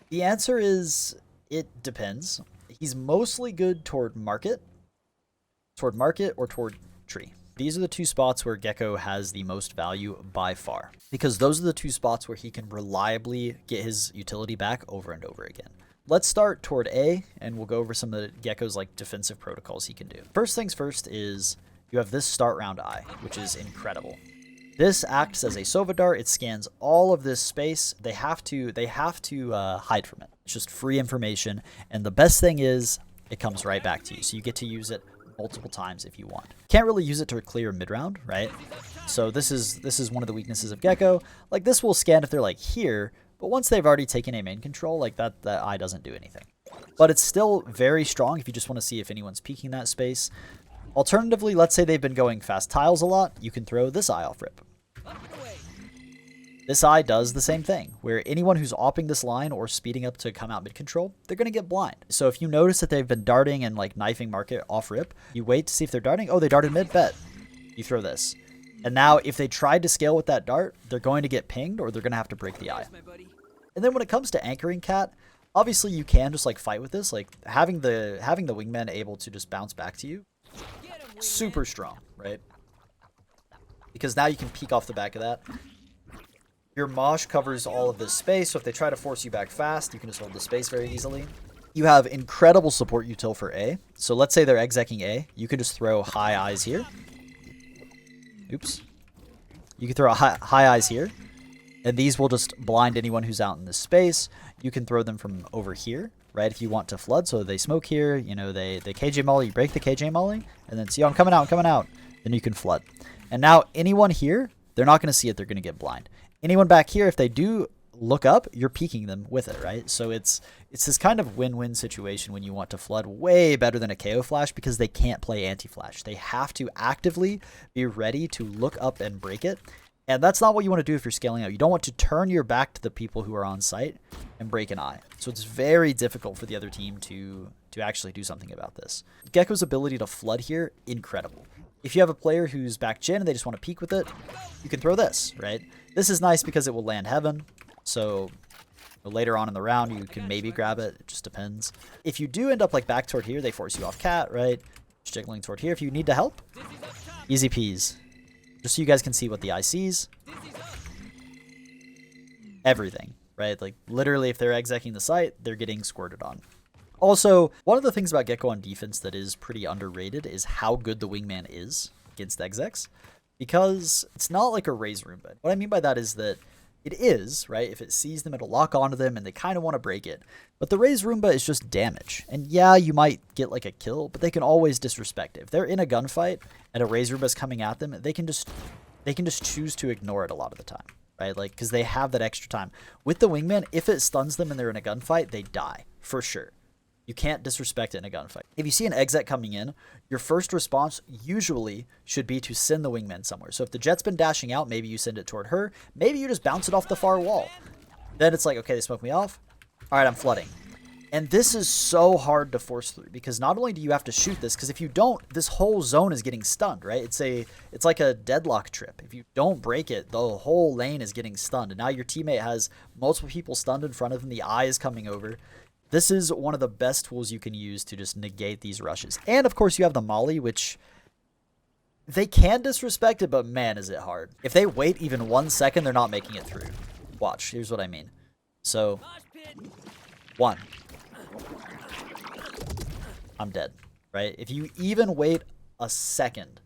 the answer is, it depends. He's mostly good toward market or toward tree. These are the 2 spots where Gekko has the most value by far, because those are the 2 spots where he can reliably get his utility back over and over again. Let's start toward A, and we'll go over some of the Gekko's like defensive protocols he can do. First things first is you have this start round eye, which is incredible. This acts as a Sova dart. It scans all of this space. They have to hide from it. It's just free information, and the best thing is it comes right back to you, so you get to use it multiple times if you want. Can't really use it to clear mid round, right? So this is one of the weaknesses of Gekko. Like, this will scan if they're like here, but once they've already taken a main control, like that eye doesn't do anything. But it's still very strong if you just want to see if anyone's peeking that space. Alternatively, let's say they've been going fast tiles a lot, you can throw this eye off rip. This eye does the same thing, where anyone who's opping this line or speeding up to come out mid control, they're going to get blind. So if you notice that they've been darting and like knifing market off rip, you wait to see if they're darting. Oh, they darted mid, bet. You throw this. And now if they tried to scale with that dart, they're going to get pinged or they're going to have to break the eye. And then when it comes to anchoring cat, obviously you can just like fight with this. Like having the wingman able to just bounce back to you, super strong, right? Because now you can peek off the back of that. Your Mosh covers all of this space, so if they try to force you back fast, you can just hold the space very easily. You have incredible support util for A. So let's say they're execing A. You can just throw high eyes here. Oops. You can throw high eyes here, and these will just blind anyone who's out in this space. You can throw them from over here, right, if you want to flood. So they smoke here, you know, they KJ molly, you break the KJ molly, and then see, oh, I'm coming out. Then you can flood. And now anyone here, they're not going to see it. They're going to get blind. Anyone back here, if they do look up, you're peeking them with it, right? So it's this kind of win-win situation when you want to flood way better than a KO flash, because they can't play anti-flash. They have to actively be ready to look up and break it. And that's not what you want to do if you're scaling out. You don't want to turn your back to the people who are on site and break an eye. So it's very difficult for the other team to actually do something about this. Gekko's ability to flood here, incredible. If you have a player who's back Gen and they just want to peek with it, you can throw this, right? This is nice because it will land heaven. So later on in the round, you can maybe grab it. It just depends. If you do end up like back toward here, they force you off cat, right? Jiggling toward here. If you need to help, easy peas. Just so you guys can see what the eye sees. Everything, right? Like literally if they're execing the site, they're getting squirted on. Also, one of the things about Gekko on defense that is pretty underrated is how good the wingman is against execs, because it's not like a raise Roomba. What I mean by that is that it is, right? If it sees them, it'll lock onto them and they kind of want to break it. But the raise Roomba is just damage. And yeah, you might get like a kill, but they can always disrespect it. If they're in a gunfight and a raise Roomba is coming at them, they can just choose to ignore it a lot of the time, right? Like, because they have that extra time. With the wingman, if it stuns them and they're in a gunfight, they die for sure. You can't disrespect it in a gunfight. If you see an exec coming in, your first response usually should be to send the wingman somewhere. So if the jet's been dashing out, maybe you send it toward her. Maybe you just bounce it off the far wall. Then it's like, okay, they smoke me off. All right, I'm flooding. And this is so hard to force through, because not only do you have to shoot this, because if you don't, this whole zone is getting stunned, right? It's like a deadlock trip. If you don't break it, the whole lane is getting stunned. And now your teammate has multiple people stunned in front of him. The eye is coming over. This is one of the best tools you can use to just negate these rushes. And of course you have the molly, which they can disrespect it, but man, is it hard. If they wait even 1 second, they're not making it through. Watch, here's what I mean. So, 1. I'm dead, right? If you even wait a second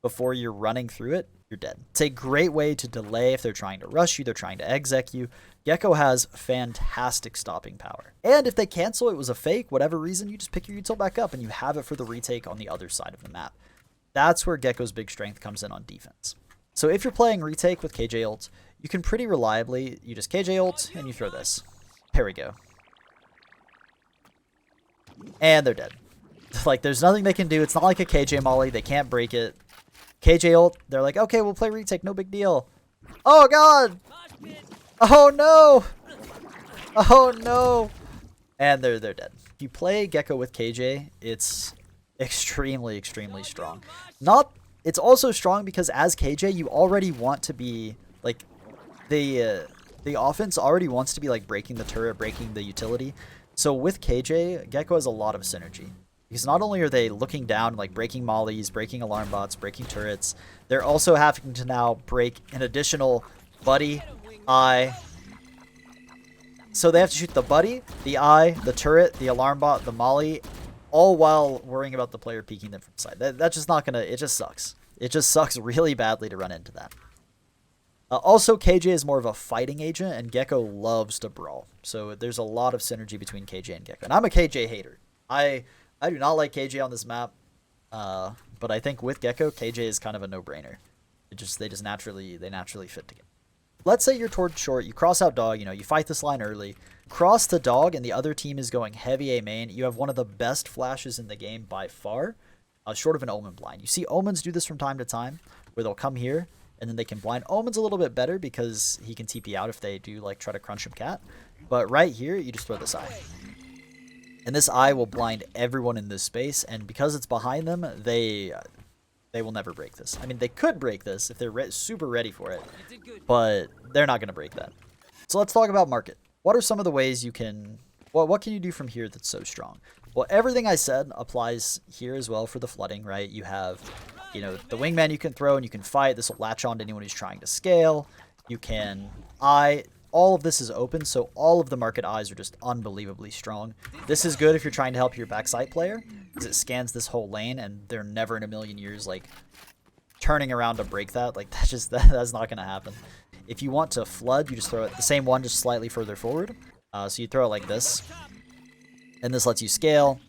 before you're running through it, you're dead. It's a great way to delay if they're trying to rush you, they're trying to exec you. Gekko has fantastic stopping power. And if they cancel, it was a fake, whatever reason, you just pick your util back up and you have it for the retake on the other side of the map. That's where Gekko's big strength comes in on defense. So if you're playing retake with KJ Ult, you can pretty reliably, you just KJ Ult and you throw this. There we go. And they're dead. Like, there's nothing they can do. It's not like a KJ molly. They can't break it. KJ Ult, they're like, okay, we'll play retake, no big deal. Oh god! Oh no! Oh no! And they're dead. If you play Gekko with KJ, it's extremely strong. It's also strong because as KJ, you already want to be like the offense already wants to be like breaking the turret, breaking the utility. So with KJ, Gekko has a lot of synergy. Because not only are they looking down, like breaking mollies, breaking alarm bots, breaking turrets, they're also having to now break an additional buddy, eye. So they have to shoot the buddy, the eye, the turret, the alarm bot, the molly, all while worrying about the player peeking them from the side. That's just not gonna, it just sucks. It just sucks really badly to run into that. Also, KJ is more of a fighting agent, and Gekko loves to brawl. So there's a lot of synergy between KJ and Gekko. And I'm a KJ hater. I do not like KJ on this map, but I think with Gekko, KJ is kind of a no-brainer. They naturally fit together. Let's say you're toward short, you cross out dog, you fight this line early, cross the dog, and the other team is going heavy A main. You have one of the best flashes in the game by far, short of an Omen blind. You see Omens do this from time to time, where they'll come here, and then they can blind. Omen's a little bit better because he can TP out if they do like try to crunch him cat. But right here, you just throw this eye. And this eye will blind everyone in this space, and because it's behind them, they will never break this. I mean, they could break this if they're super ready for it, but they're not going to break that. So let's talk about market. What are some of the ways you can... what can you do from here that's so strong? Well, everything I said applies here as well for the flooding, right? You have, the wingman you can throw and you can fight. This will latch on to anyone who's trying to scale. You can eye. All of this is open, so all of the market eyes are just unbelievably strong. This is good if you're trying to help your backside player, because it scans this whole lane, and they're never in a million years, like, turning around to break that. Like, that's not going to happen. If you want to flood, you just throw it the same one, just slightly further forward. So you throw it like this, and this lets you scale,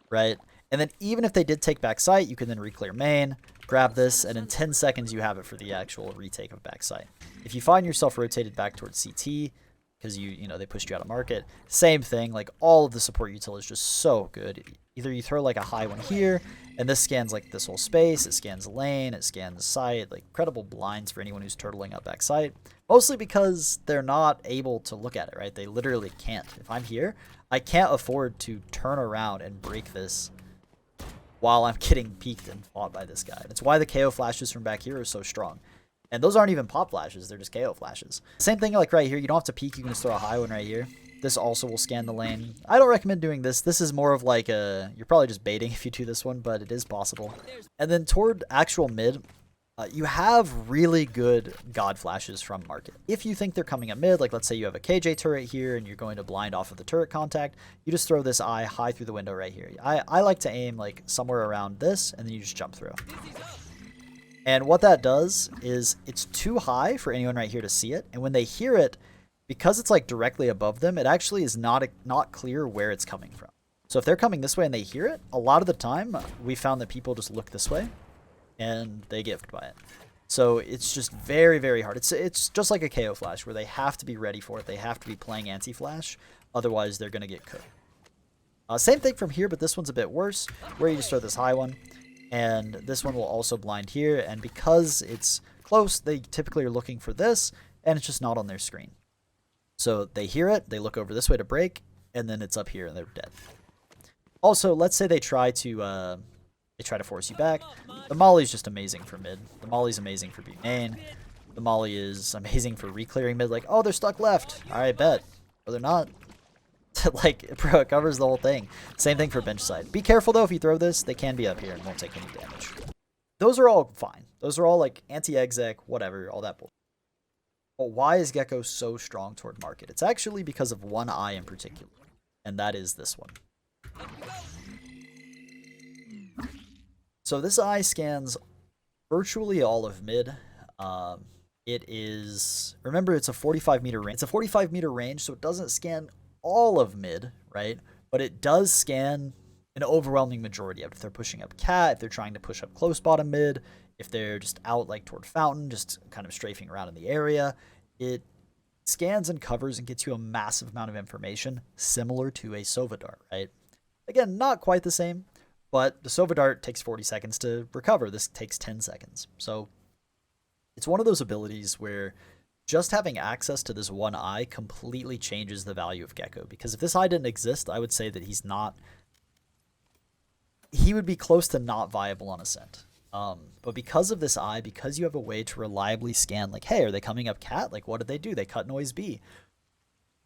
right? And then even if they did take backside, you can then re-clear main, grab this, and in 10 seconds you have it for the actual retake of backside. If you find yourself rotated back towards CT, because they pushed you out of market, same thing. Like, all of the support util is just so good. Either you throw like a high one here, and this scans like this whole space, it scans lane, it scans side, like incredible blinds for anyone who's turtling up backside. Mostly because they're not able to look at it, right? They literally can't. If I'm here, I can't afford to turn around and break this while I'm getting peeked and fought by this guy. That's why the KO flashes from back here are so strong. And those aren't even pop flashes, they're just KO flashes. Same thing like right here, you don't have to peek, you can just throw a high one right here. This also will scan the lane. I don't recommend doing this. This is more of like you're probably just baiting if you do this one, but it is possible. And then toward actual mid, you have really good God flashes from market. If you think they're coming at mid, like let's say you have a KJ turret here and you're going to blind off of the turret contact, you just throw this eye high through the window right here. I like to aim like somewhere around this, and then you just jump through. And what that does is it's too high for anyone right here to see it, and when they hear it, because it's like directly above them, it actually is not clear where it's coming from. So if they're coming this way and they hear it, a lot of the time we found that people just look this way and they get by it. So it's just very hard. It's just like a KO flash where they have to be ready for it. They have to be playing anti-flash, otherwise they're going to get cooked. Same thing from here, but this one's a bit worse, where you just throw this high one. And this one will also blind here, and because it's close, they typically are looking for this, and it's just not on their screen. So they hear it, they look over this way to break, and then it's up here and they're dead. Also, let's say they try to force you back. The molly is just amazing for mid. The molly's amazing for B main. The molly is amazing for re-clearing mid. Like, oh, they're stuck left. Alright, bet. Or they're not. Like, bro, it covers the whole thing. Same thing for bench side. Be careful though, if you throw this, they can be up here and won't take any damage. Those are all fine. Those are all like anti-exec, whatever, all that bullshit. But why is Gekko so strong toward market? It's actually because of one eye in particular, and that is this one. So this eye scans virtually all of mid. It is, remember, it's a 45-meter range. It's a 45-meter range, so it doesn't scan all of mid, right? But it does scan an overwhelming majority of it. If they're pushing up cat, if they're trying to push up close bottom mid, if they're just out like toward fountain, just kind of strafing around in the area, it scans and covers and gets you a massive amount of information, similar to a Sova dart, right? Again, not quite the same, but the Sova dart takes 40 seconds to recover. This takes 10 seconds. So it's one of those abilities where just having access to this one eye completely changes the value of Gekko. Because if this eye didn't exist, I would say that he would be close to not viable on Ascent. But because of this eye, because you have a way to reliably scan, like, hey, are they coming up cat? Like, what did they do? They cut noise B.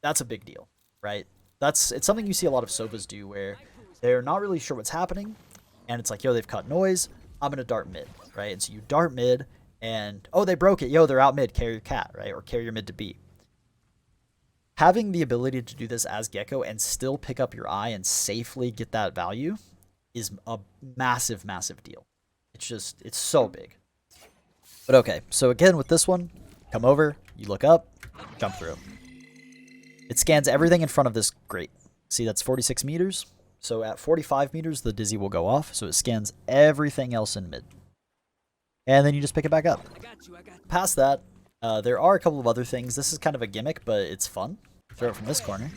That's a big deal, right? It's something you see a lot of Sovas do where they're not really sure what's happening, and it's like, yo, they've cut noise, I'm going to dart mid, right? And so you dart mid, and, oh, they broke it, yo, they're out mid, carry your cat, right? Or carry your mid to B. Having the ability to do this as Gekko and still pick up your eye and safely get that value is a massive, massive deal. It's so big. But okay, so again with this one, come over, you look up, jump through. It scans everything in front of this grate. See, that's 46 meters. So at 45 meters, the dizzy will go off. So it scans everything else in mid. And then you just pick it back up. Past that, there are a couple of other things. This is kind of a gimmick, but it's fun. Throw it from this corner.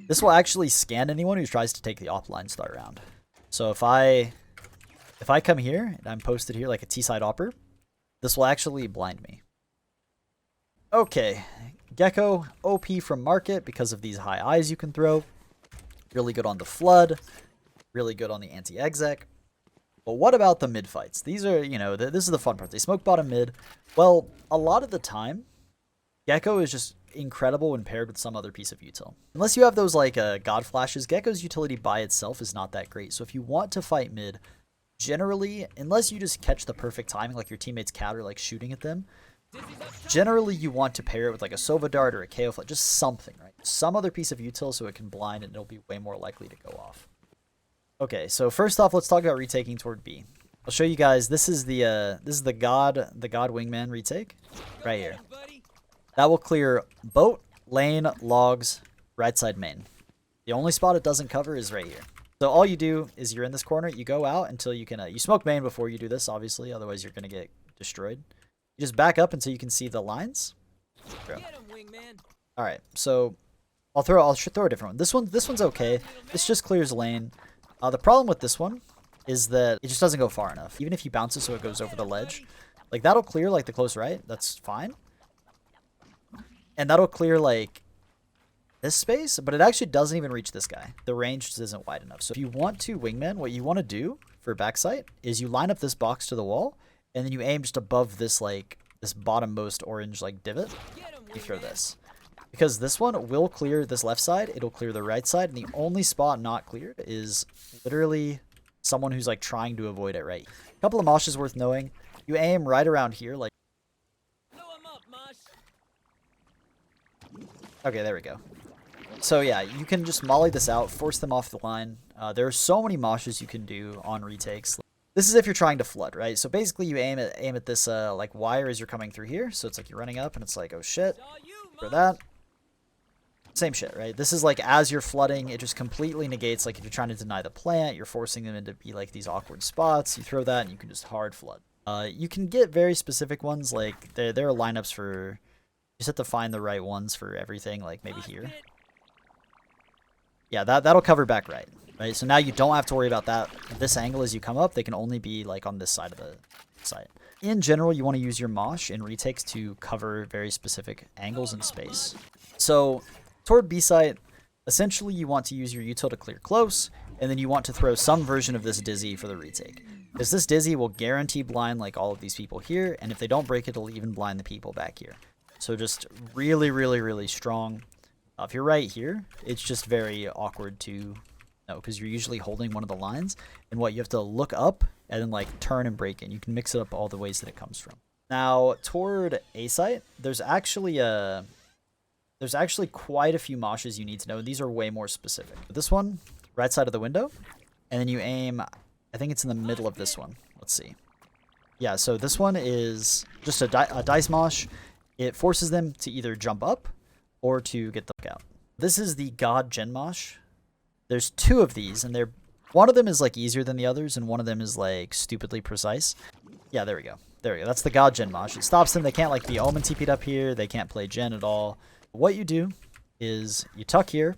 This will actually scan anyone who tries to take the offline start round. So if I come here and I'm posted here like a T-side opper, this will actually blind me. Okay, Gekko, OP from market because of these high eyes you can throw. Really good on the flood. Really good on the anti-exec. But what about the mid fights? These are, this is the fun part. They smoke bottom mid. Well, a lot of the time, Gekko is just incredible when paired with some other piece of util. Unless you have those like god flashes, Gekko's utility by itself is not that great. So if you want to fight mid, generally, unless you just catch the perfect timing, like your teammates cat or like shooting at them, generally you want to pair it with like a Sova dart or a KO flash, just something, right? Some other piece of util so it can blind and it'll be way more likely to go off. Okay, so first off, let's talk about retaking toward B. I'll show you guys. This is the god Wingman retake right here. That will clear boat, lane, logs, right side main. The only spot it doesn't cover is right here. So all you do is you're in this corner, you go out until you can, you smoke main before you do this, obviously, otherwise you're going to get destroyed. You just back up until you can see the lines. All right, so I'll throw a different one. This one's okay. This just clears lane. The problem with this one is that it just doesn't go far enough. Even if you bounce it so it goes over the ledge, like that'll clear like the close right, that's fine. And that'll clear like this space, but it actually doesn't even reach this guy. The range just isn't wide enough. So if you want to wingman, what you want to do for backside is you line up this box to the wall, and then you aim just above this like this bottommost orange like divot. You throw this. Because this one will clear this left side, it'll clear the right side, and the only spot not cleared is literally someone who's like trying to avoid it, right? A couple of moshes worth knowing. You aim right around here, like. Okay, there we go. So yeah, you can just molly this out, force them off the line. There are so many moshes you can do on retakes. This is if you're trying to flood, right? So basically you aim at this like wire as you're coming through here. So it's like you're running up and it's like, oh shit, for that. Same shit, right? This is like as you're flooding, it just completely negates, like if you're trying to deny the plant, you're forcing them into be like these awkward spots. You throw that and you can just hard flood. You can get very specific ones, like there are lineups for, you just have to find the right ones for everything, like maybe here. Yeah, that'll cover back right? So now you don't have to worry about that. This angle as you come up, they can only be like on this side of the site. In general, you want to use your mosh in retakes to cover very specific angles in space. So toward B site, essentially you want to use your util to clear close, and then you want to throw some version of this dizzy for the retake. Because this dizzy will guarantee blind like all of these people here, and if they don't break it, it'll even blind the people back here. So just really, really, really strong. If you're right here, it's just very awkward to know, because you're usually holding one of the lines, and what you have to look up and then like turn and break it. You can mix it up all the ways that it comes from. Now toward A site, there's actually quite a few moshes you need to know, and these are way more specific. This one, right side of the window, and then you aim, I think it's in the middle of this one. Let's see. Yeah, so this one is just a dice mosh. It forces them to either jump up or to get the hook out. This is the God Gen Mosh. There's two of these, and one of them is like easier than the others, and one of them is like stupidly precise. Yeah, there we go. There we go. That's the God Gen Mosh. It stops them. They can't like be Omen TP'd up here. They can't play Gen at all. What you do is you tuck here,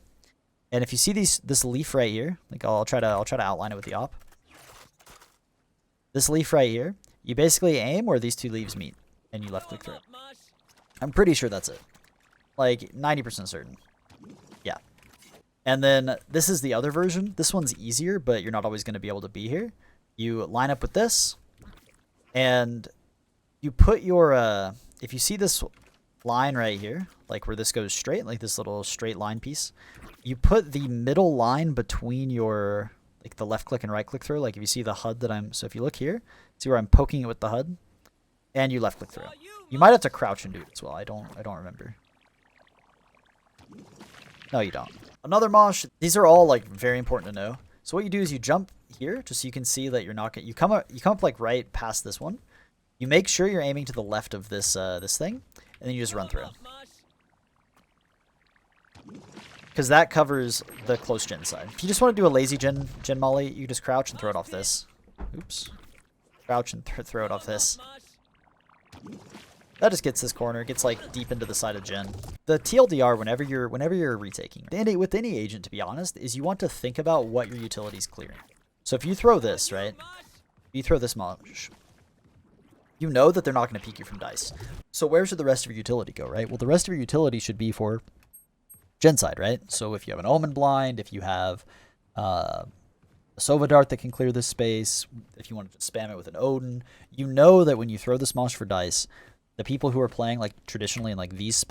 and if you see this leaf right here, like I'll try to outline it with the op. This leaf right here, you basically aim where these two leaves meet, and you left click through it. I'm pretty sure that's it. Like 90% certain. Yeah. And then this is the other version. This one's easier, but you're not always going to be able to be here. You line up with this, and you put your, if you see this line right here, like where this goes straight, like this little straight line piece, you put the middle line between your, like the left click and right click through. Like if you see the HUD that so if you look here, see where I'm poking it with the HUD, and you left click through. You might have to crouch and do it as well. I don't remember. No, you don't. Another mosh. These are all like very important to know. So what you do is you jump here, just so you can see that you're not gonna, you come up like right past this one. You make sure you're aiming to the left of this this thing, and then you just run through. Because that covers the close gen side. If you just want to do a lazy gen molly, you just crouch and throw it off this. Oops. Crouch and throw it off this. That just gets this corner. Gets like deep into the side of gen. The TLDR whenever you're retaking, with any agent, to be honest, is you want to think about what your utility's clearing. So if you throw this, right? You throw this mosh. You know that they're not going to peek you from dice. So where should the rest of your utility go, right? Well, the rest of your utility should be for gen side, right? So if you have an Omen Blind, if you have a Sova Dart that can clear this space, if you want to spam it with an Odin, you know that when you throw this mosh for dice, the people who are playing like traditionally in like these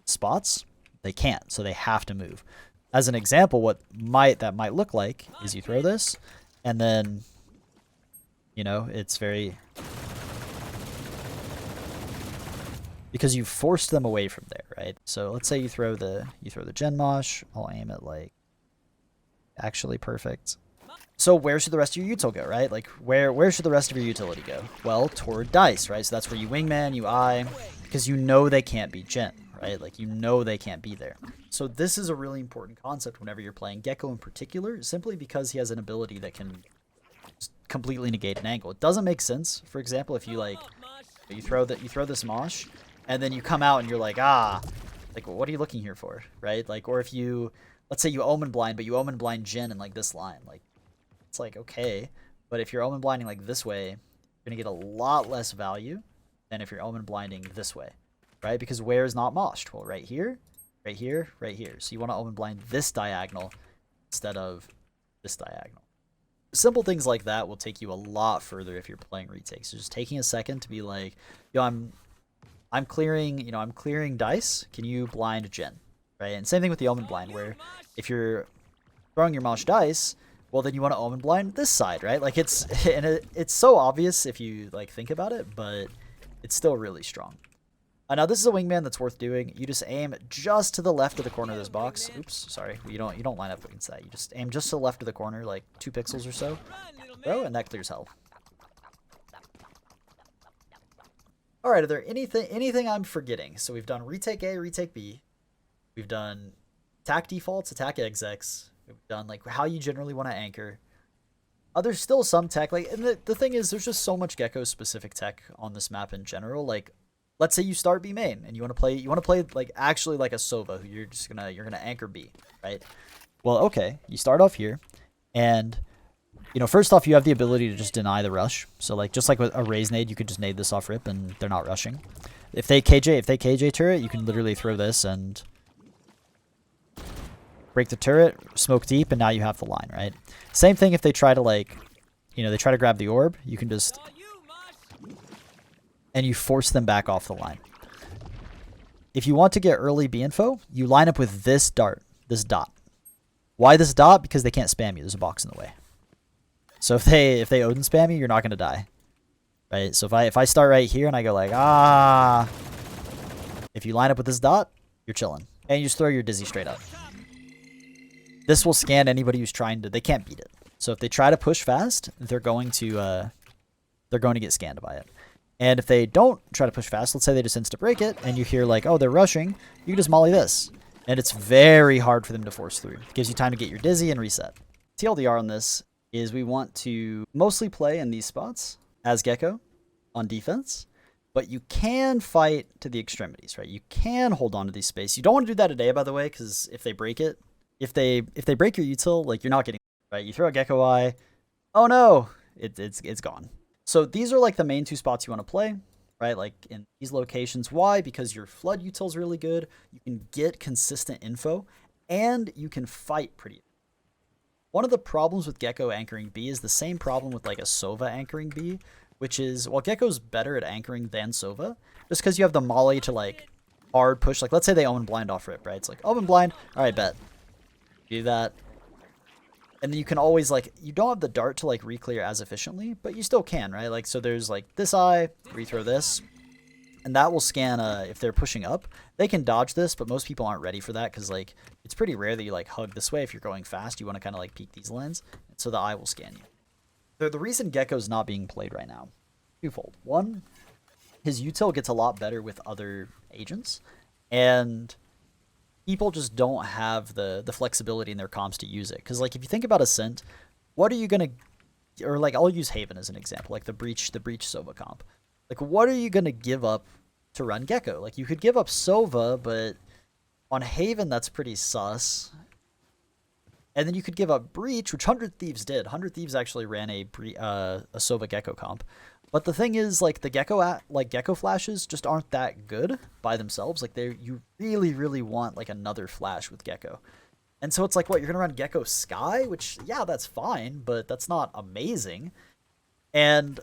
spots, they can't, so they have to move. As an example, what that might look like is you throw this, and then, you know, it's very, because you forced them away from there, right? So let's say you throw the Gen Mosh. I'll aim it like actually perfect. So where should the rest of your util go, right? Like where should the rest of your utility go? Well, toward dice, right? So that's where you wingman, you eye, because you know they can't be gen, right? Like you know they can't be there. So this is a really important concept whenever you're playing Gekko in particular, simply because he has an ability that can just completely negate an angle. It doesn't make sense. For example, if you like you throw this mosh, and then you come out and you're like, like what are you looking here for, right? Like, or if you, let's say you Omen Blind, but you Omen Blind gen in like this line, like it's like okay, but if you're Omen Blinding like this way, you're gonna get a lot less value than if you're Omen Blinding this way, right? Because where is not moshed? Well, right here, right here, right here. So you want to Omen Blind this diagonal instead of this diagonal. Simple things like that will take you a lot further if you're playing retakes. So just taking a second to be like, yo, I'm clearing, you know, I'm clearing dice. Can you blind gen, right? And same thing with the Omen Blind, where if you're throwing your mosh dice, well, then you want to Omen Blind this side, right? Like it's so obvious if you like think about it, but it's still really strong. Now this is a wingman that's worth doing. You just aim just to the left of the corner of this box. Oops, sorry. You don't line up against that. You just aim just to the left of the corner, like 2 pixels or so. Throw, and that clears hell. All right, are there anything I'm forgetting? So we've done retake A, retake B. We've done attack defaults, attack execs. We've done like how you generally want to anchor. There's still some tech, like, and the thing is, there's just so much Gekko specific tech on this map in general. Like, let's say you start B main and you want to play like actually like a Sova, who you're gonna anchor B, right? Well, okay, you start off here, and you know, first off, you have the ability to just deny the rush. So like just like with a raise nade, you could just nade this off rip and they're not rushing. If they KJ turret, you can literally throw this and break the turret, smoke deep, and now you have the line, right? Same thing if they try to like, you know, they try to grab the orb, you can just, and you force them back off the line. If you want to get early B info, you line up with this dart, this dot. Why this dot? Because they can't spam you. There's a box in the way. So if they Odin spam you, you're not gonna die, right? So if I start right here and I go like if you line up with this dot, you're chilling, and you just throw your dizzy straight up. This will scan anybody who's trying to. They can't beat it. So if they try to push fast, they're going to get scanned by it. And if they don't try to push fast, let's say they just insta break it, and you hear like, oh, they're rushing, you can just molly this, and it's very hard for them to force through. It gives you time to get your dizzy and reset. TLDR on this is we want to mostly play in these spots as Gekko on defense, but you can fight to the extremities, right? You can hold on to these space. You don't want to do that today, by the way, because if they break it, if they break your util, like you're not getting, right? You throw a Gekko eye, oh no, it's gone. So these are like the main 2 spots you want to play. right? Like in these locations. Why? Because your flood util is really good. You can get consistent info, and you can fight pretty. One of the problems with Gekko anchoring B is the same problem with like a Sova anchoring B, which is, well, Gekko's better at anchoring than Sova, just because you have the molly to like hard push. Like let's say they omen blind off rip, right? It's like omen blind, all right, bet. Do that. And then you can always like, you don't have the dart to like re-clear as efficiently, but you still can, right? Like, so there's like this eye, rethrow this, and that will scan if they're pushing up. They can dodge this, but most people aren't ready for that because like it's pretty rare that you like hug this way. If you're going fast, you want to kind of like peek these lanes, and so the eye will scan you. The reason Gekko's not being played right now, twofold. One, his util gets a lot better with other agents, and people just don't have the flexibility in their comps to use it. Because like if you think about Ascent, what are you gonna, or like I'll use Haven as an example, like the breach Sova comp. Like what are you gonna give up to run Gekko? Like you could give up Sova, but on Haven that's pretty sus. And then you could give up Breach, which 100 Thieves did. 100 Thieves actually ran a Sova Gekko comp. But the thing is, like the Gekko flashes just aren't that good by themselves. Like you really, really want like another flash with Gekko. And so it's like, what, you're gonna run Gekko Sky, which yeah, that's fine, but that's not amazing. And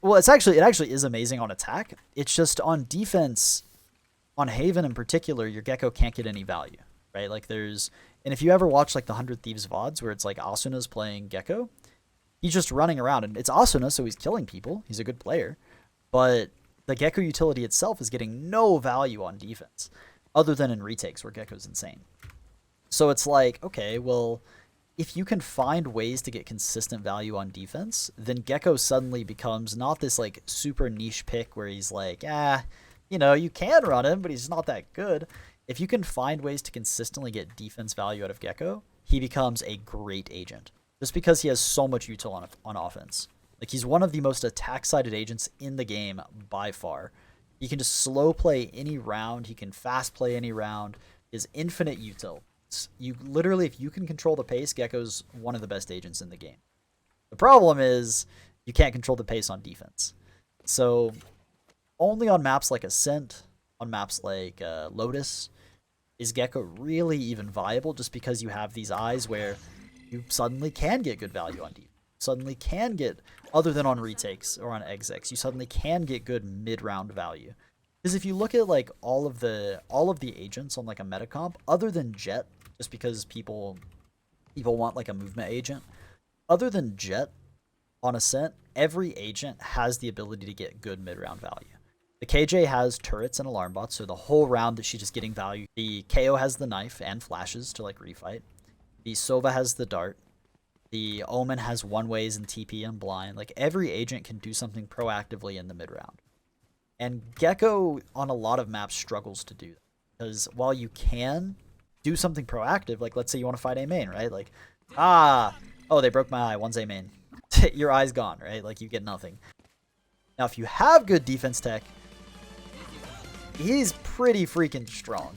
well, it actually is amazing on attack. It's just on defense, on Haven in particular, your Gekko can't get any value, right? Like and if you ever watch like the 100 Thieves VODs where it's like Asuna's playing Gekko, he's just running around, and it's Asuna, so he's killing people. He's a good player. But the Gekko utility itself is getting no value on defense, other than in retakes where Gekko's insane. So it's like, okay, well, if you can find ways to get consistent value on defense, then Gekko suddenly becomes not this like super niche pick where he's like, you know, you can run him, but he's not that good. If you can find ways to consistently get defense value out of Gekko, he becomes a great agent. Just because he has so much util on offense. Like, he's one of the most attack-sided agents in the game by far. He can just slow play any round. He can fast play any round. His infinite util. You literally, if you can control the pace, Gekko's one of the best agents in the game. The problem is you can't control the pace on defense. So only on maps like Ascent, on maps like Lotus, is Gekko really even viable, just because you have these eyes where you suddenly can get good value on defense. Suddenly can get, other than on retakes or on execs, you suddenly can get good mid-round value. Because if you look at like all of the agents on like a meta comp, other than Jet, just because people want like a movement agent, other than Jet on Ascent, every agent has the ability to get good mid-round value. The KJ has turrets and alarm bots, so the whole round that she's just getting value. The KO has the knife and flashes to like refight. The Sova has the dart. The Omen has one-ways and TP and blind. Like, every agent can do something proactively in the mid-round. And Gekko, on a lot of maps, struggles to do that. Because while you can do something proactive, like, let's say you want to fight A main, right? Like, oh, they broke my eye. One's A main. Your eye's gone, right? Like, you get nothing. Now, if you have good defense tech, he's pretty freaking strong.